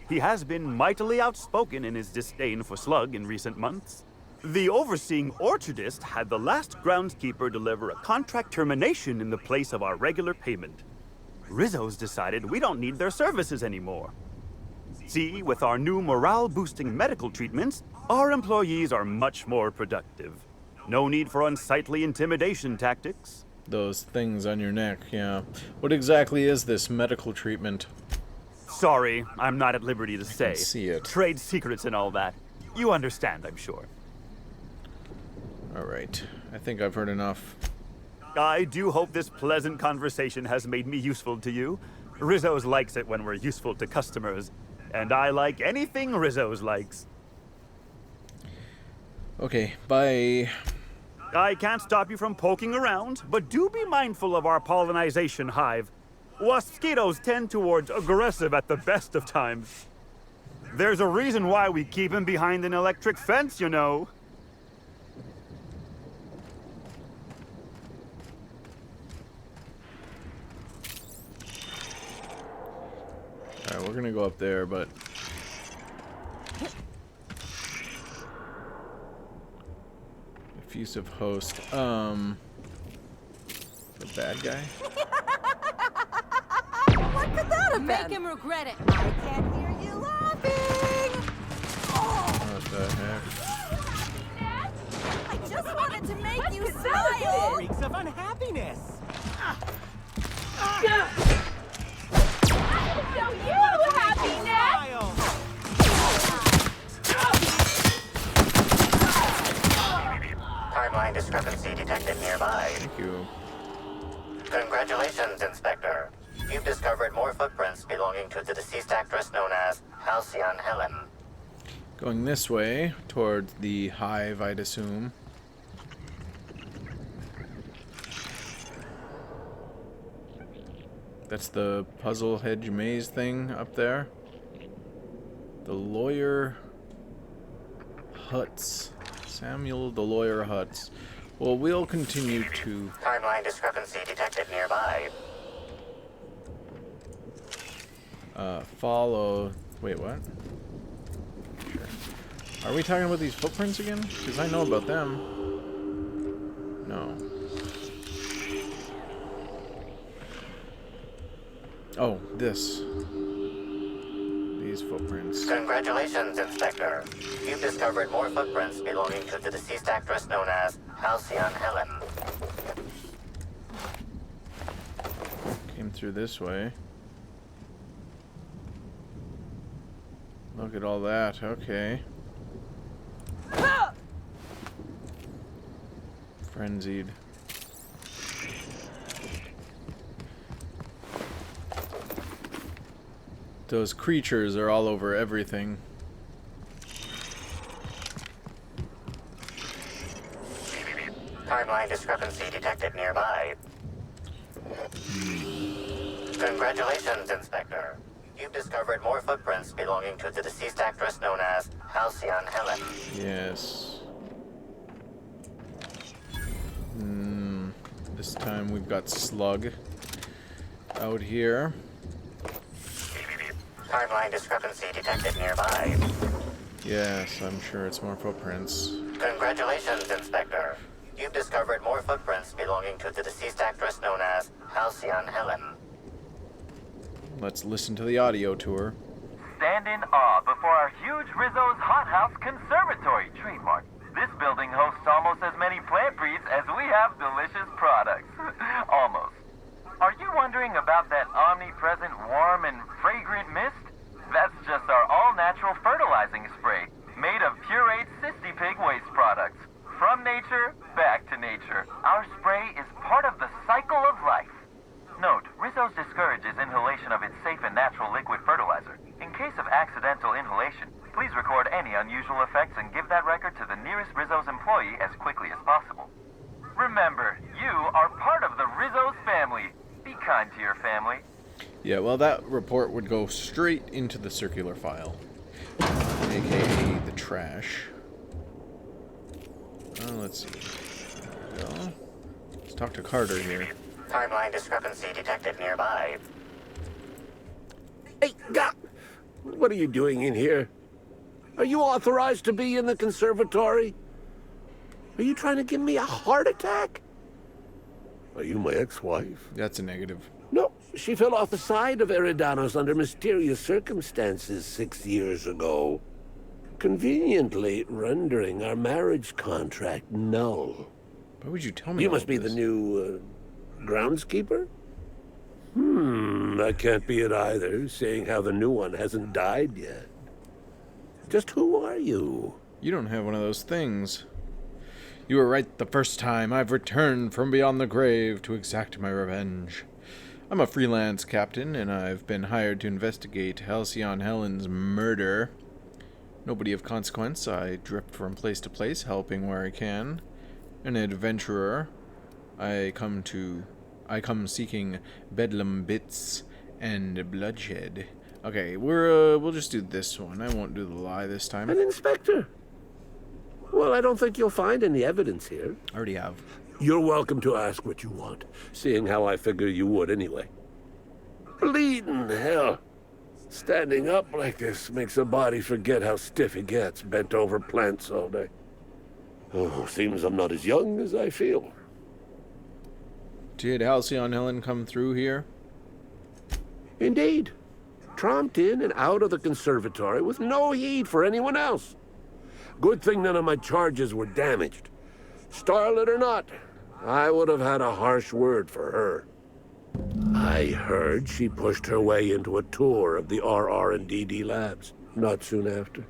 He has been mightily outspoken in his disdain for Slug in recent months. The overseeing orchardist had the last groundskeeper deliver a contract termination in the place of our regular payment. Rizzo's decided we don't need their services anymore. See, with our new morale-boosting medical treatments, our employees are much more productive. No need for unsightly intimidation tactics.
Those things on your neck, yeah. What exactly is this medical treatment?
Sorry, I'm not at liberty to say.
I can see it.
Trade secrets and all that. You understand, I'm sure.
Alright, I think I've heard enough.
I do hope this pleasant conversation has made me useful to you. Rizzo's likes it when we're useful to customers, and I like anything Rizzo's likes.
Okay, bye.
I can't stop you from poking around, but do be mindful of our pollinization hive. Mosquitoes tend towards aggressive at the best of times. There's a reason why we keep him behind an electric fence, you know.
Alright, we're gonna go up there, but... Effusive host. The bad guy?
What could that have
Make
been?
him regret it.
I can't hear you laughing!
What the heck?
I just wanted to make you smile.
Reeks of unhappiness.
Show you happiness.
Timeline discrepancy detected nearby.
Thank you.
Congratulations, Inspector. You've discovered more footprints belonging to the deceased actress known as Halcyon Helen.
Going this way, towards the hive, I'd assume. That's the puzzle hedge maze thing up there. The lawyer huts. Samuel the lawyer huts. Well, we'll continue to...
Timeline discrepancy detected nearby.
follow... Wait, what? Sure. Are we talking about these footprints again? Because I know about them. No. Oh, this. These footprints.
Congratulations, Inspector. You've discovered more footprints belonging to the deceased actress known as Halcyon Helen.
Came through this way. Look at all that. Okay. Frenzied. Those creatures are all over everything.
Timeline discrepancy detected nearby. Congratulations, Inspector. You've discovered more footprints belonging to the deceased actress known as Halcyon Helen.
Yes. This time we've got Slug out here.
Timeline discrepancy detected nearby.
Yes, I'm sure it's more footprints.
Congratulations, Inspector. You've discovered more footprints belonging to the deceased actress known as Halcyon Helen.
Let's listen to the audio tour.
Stand in awe before our huge Rizzo's Hothouse Conservatory trademark. This building hosts almost as many plant breeds as we have delicious products. Almost. Are you wondering about that omnipresent warm and fragrant mist? That's just our all-natural fertilizing spray, made of pureed cysty pig waste products. From nature, back to nature. Our spray is part of the cycle of life. Note, Rizzo's discourages inhalation of its safe and natural liquid fertilizer. In case of accidental inhalation, please record any unusual effects and give that record to the nearest Rizzo's employee as quickly as possible. Remember, you are part of the Rizzo's family. Be kind to your family.
Yeah, well, that report would go straight into the circular file, aka the trash. Let's see. There we go. Let's talk to Carter here.
Timeline discrepancy detected nearby.
Hey, what are you doing in here? Are you authorized to be in the conservatory? Are you trying to give me a heart attack? Are you my ex-wife?
That's a negative.
No, she fell off the side of Eridanos under mysterious circumstances 6 years ago, conveniently rendering our marriage contract null.
Why would you tell me
You
all
must
of
be
this?
the new, groundskeeper? That can't be it either, seeing how the new one hasn't died yet. Just who are you?
You don't have one of those things. You were right the first time. I've returned from beyond the grave to exact my revenge. I'm a freelance captain, and I've been hired to investigate Halcyon Helen's murder. Nobody of consequence. I drift from place to place, helping where I can. An adventurer. I come seeking bedlam bits and bloodshed. Okay, we'll just do this one. I won't do the lie this time.
An inspector? Well, I don't think you'll find any evidence here.
Already have.
You're welcome to ask what you want, seeing how I figure you would anyway. Bleeding hell. Standing up like this makes a body forget how stiff it gets, bent over plants all day. Oh, seems I'm not as young as I feel.
Did Halcyon Helen come through here?
Indeed. Tromped in and out of the conservatory with no heed for anyone else. Good thing none of my charges were damaged. Starlet or not, I would have had a harsh word for her. I heard she pushed her way into a tour of the RR&DD labs not soon after.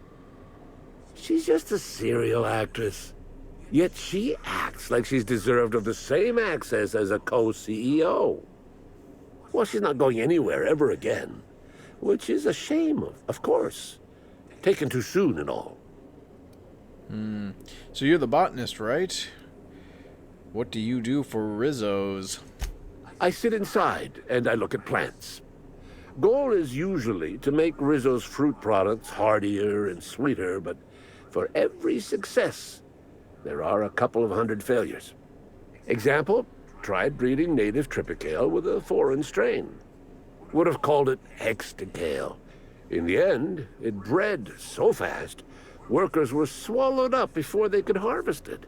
She's just a serial actress. Yet she acts like she's deserved of the same access as a co-CEO. Well, she's not going anywhere ever again. Which is a shame, of course. Taken too soon and all.
So you're the botanist, right? What do you do for Rizzo's?
I sit inside and I look at plants. Goal is usually to make Rizzo's fruit products hardier and sweeter, but for every success, there are a couple of hundred failures. Example, tried breeding native Tripicale with a foreign strain. Would have called it Hexticale. In the end, it bred so fast, Workers were swallowed up before they could harvest it.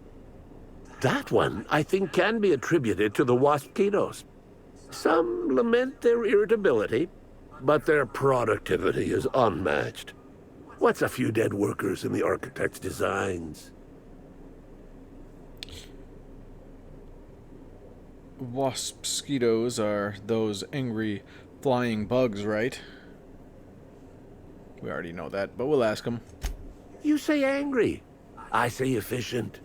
That one, I think, can be attributed to the wasp-mosquitoes. Some lament their irritability, but their productivity is unmatched. What's a few dead workers in the architect's designs?
Wasp-mosquitoes are those angry flying bugs, right? We already know that, but we'll ask them.
You say angry. I say efficient.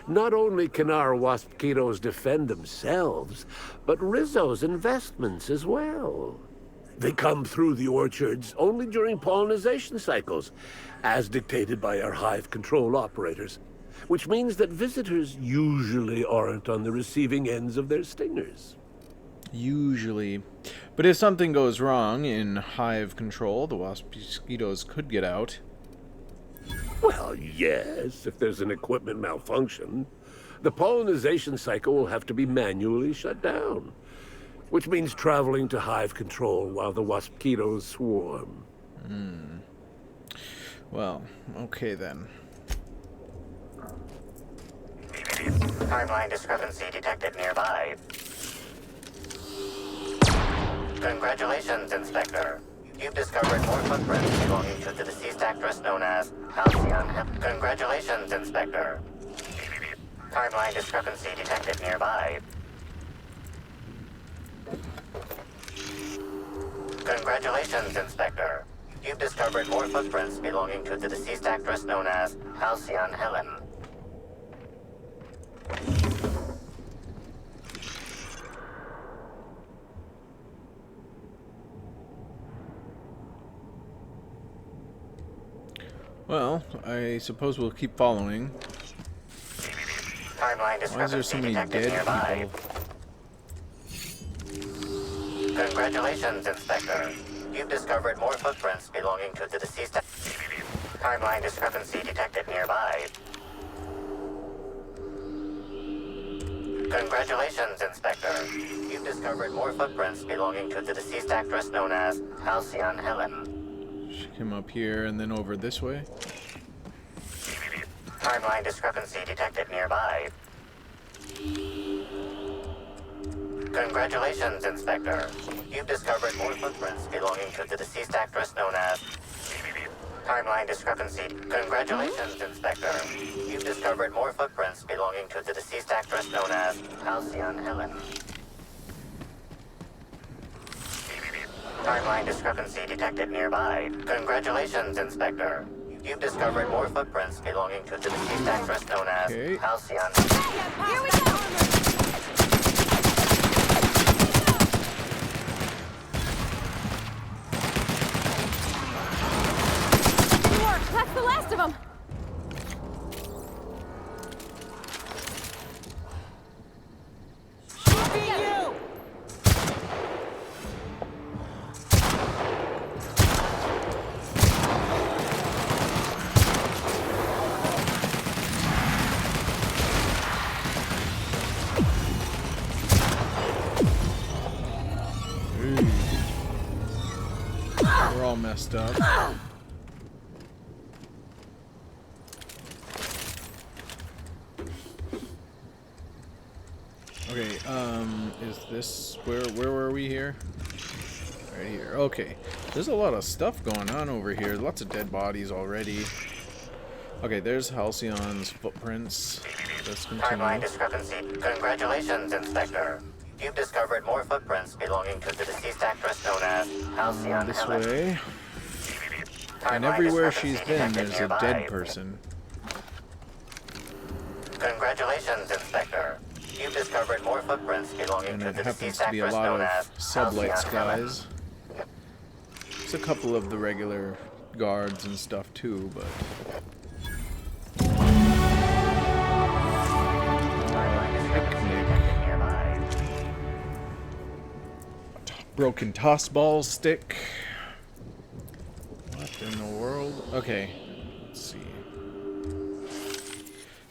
Not only can our wasp-mosquitoes defend themselves, but Rizzo's investments as well. They come through the orchards only during pollination cycles, as dictated by our hive control operators, which means that visitors usually aren't on the receiving ends of their stingers.
Usually. But if something goes wrong in hive control, the wasp-mosquitoes could get out.
Well, yes, if there's an equipment malfunction. The pollination cycle will have to be manually shut down, which means traveling to hive control while the wasp-mosquitoes swarm.
Well, okay then.
Timeline discrepancy detected nearby. Congratulations, Inspector. You've discovered more footprints belonging to the deceased actress known as Halcyon. Congratulations, Inspector. Timeline discrepancy detected nearby. Congratulations, Inspector. You've discovered more footprints belonging to the deceased actress known as Halcyon Helen.
Well, I suppose we'll keep following.
Timeline
Why is there so many dead
nearby.
people?
Congratulations, Inspector. You've discovered more footprints belonging to the deceased. Timeline discrepancy detected nearby. Congratulations, Inspector. You've discovered more footprints belonging to the deceased actress known as Halcyon Helen.
She came up here and then over this way.
Timeline discrepancy detected nearby. Congratulations, Inspector. You've discovered more footprints belonging to the deceased actress known as... Timeline discrepancy. Congratulations, Inspector. You've discovered more footprints belonging to the deceased actress known as Halcyon Helen. Timeline discrepancy detected nearby. Congratulations, Inspector. You've discovered more footprints belonging to the deceased actress known as Halcyon.
Here we go!
That's the last of them!
We're all messed up. Okay, is this where were we here? Right here. Okay. There's a lot of stuff going on over here. Lots of dead bodies already. Okay, there's Halcyon's footprints. Let's continue.
Timeline discrepancy. Congratulations, Inspector. You've discovered more footprints belonging to the deceased actress known as Halcyon
This
Helen.
way. And everywhere she's been, there's a dead person.
Congratulations, Inspector. You've discovered more footprints belonging
And
to
it
the
happens
deceased
to be a
actress
lot
known
of
as
sublight
Halcyon Helen.
skies. There's a couple of the regular guards and stuff too, but... Broken toss ball stick. What in the world? Okay, let's see.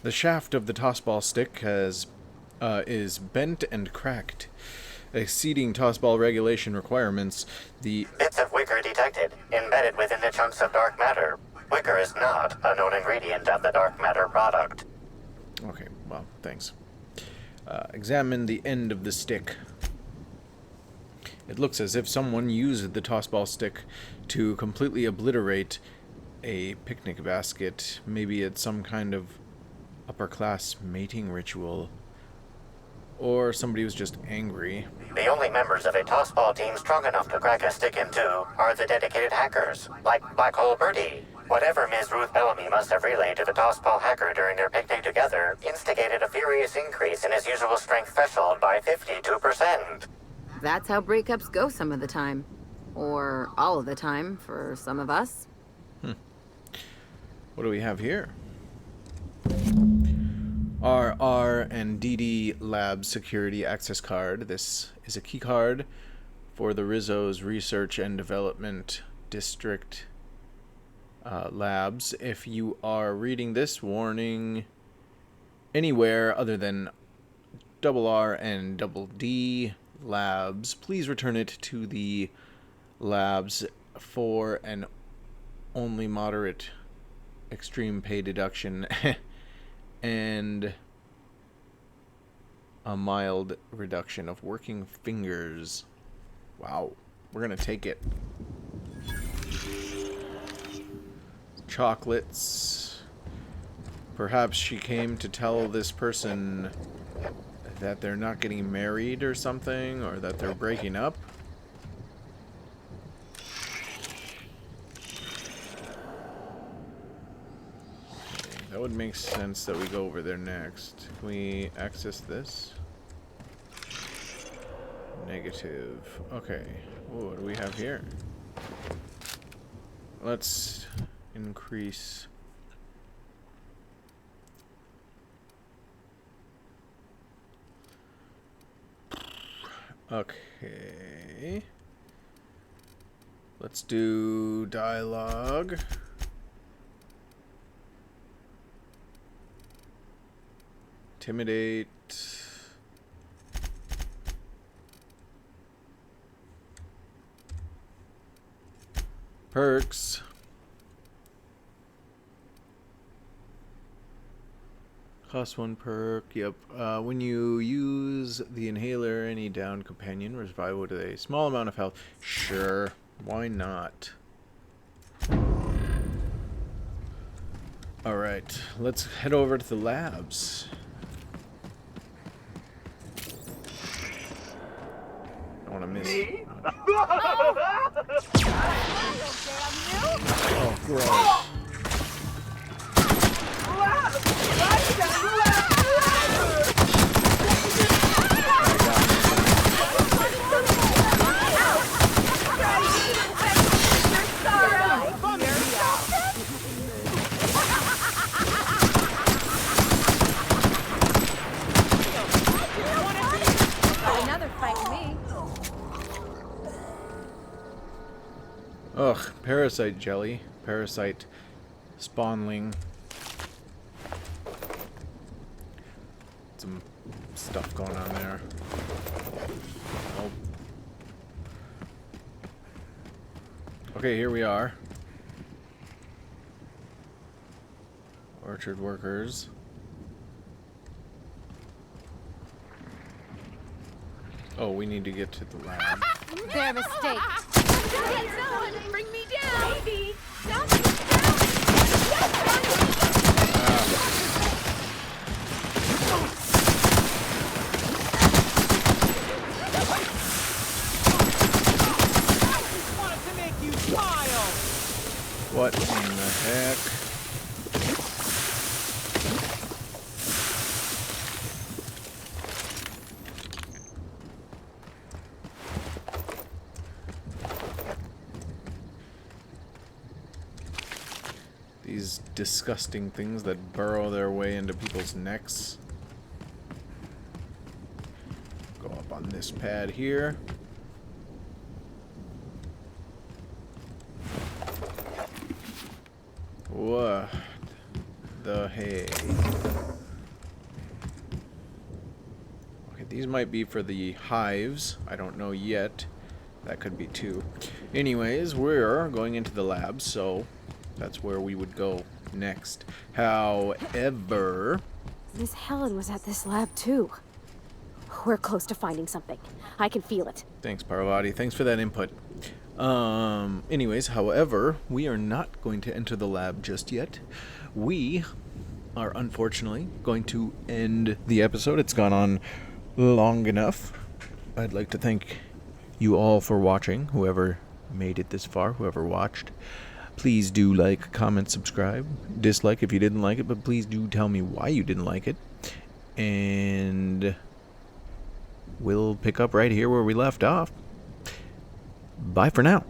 The shaft of the toss ball stick is bent and cracked, exceeding toss ball regulation requirements. The
Bits of wicker detected, embedded within the chunks of dark matter. Wicker is not a known ingredient of the dark matter product.
Okay, well, thanks. Examine the end of the stick. It looks as if someone used the tossball stick to completely obliterate a picnic basket. Maybe it's some kind of upper-class mating ritual. Or somebody was just angry.
The only members of a tossball team strong enough to crack a stick in two are the dedicated hackers, like Black Hole Birdie. Whatever Ms. Ruth Bellamy must have relayed to the tossball hacker during their picnic together instigated a furious increase in his usual strength threshold by 52%.
That's how breakups go some of the time. Or all of the time for some of us.
What do we have here? RR and DD Labs Security Access Card. This is a key card for the Rizzo's Research and Development District labs. If you are reading this warning anywhere other than RR and D Labs, please return it to the labs for an only moderate extreme pay deduction and a mild reduction of working fingers. Wow, we're gonna take it. Chocolates. Perhaps she came to tell this person that they're not getting married or something, or that they're breaking up. That would make sense that we go over there next. Can we access this? Negative. Okay. Ooh, what do we have here? Let's increase. Okay. Let's do dialogue. Intimidate. Perks. Cost 1 perk. Yep. When you use the inhaler, any downed companion revive with a small amount of health. Sure. Why not? Alright. Let's head over to the labs. I want to miss. Oh, gross.
Another fight me.
Ugh, parasite jelly. Parasite spawnling. Some stuff going on there. Oh. Okay, here we are. Orchard workers. Oh, we need to get to the lab.
Their mistake. Bring me down. Baby, don't
What in the heck? These disgusting things that burrow their way into people's necks. Go up on this pad here. What the hey? Okay, these might be for the hives. I don't know yet. That could be too. Anyways, we're going into the lab, so That's where we would go next. However...
Miss Helen was at this lab too. We're close to finding something. I can feel it.
Thanks, Parvati. Thanks for that input. Anyways, however, we are not going to enter the lab just yet. We are unfortunately going to end the episode. It's gone on long enough. I'd like to thank you all for watching, whoever made it this far, whoever watched. Please do like, comment, subscribe, dislike if you didn't like it, but please do tell me why you didn't like it. And we'll pick up right here where we left off. Bye for now.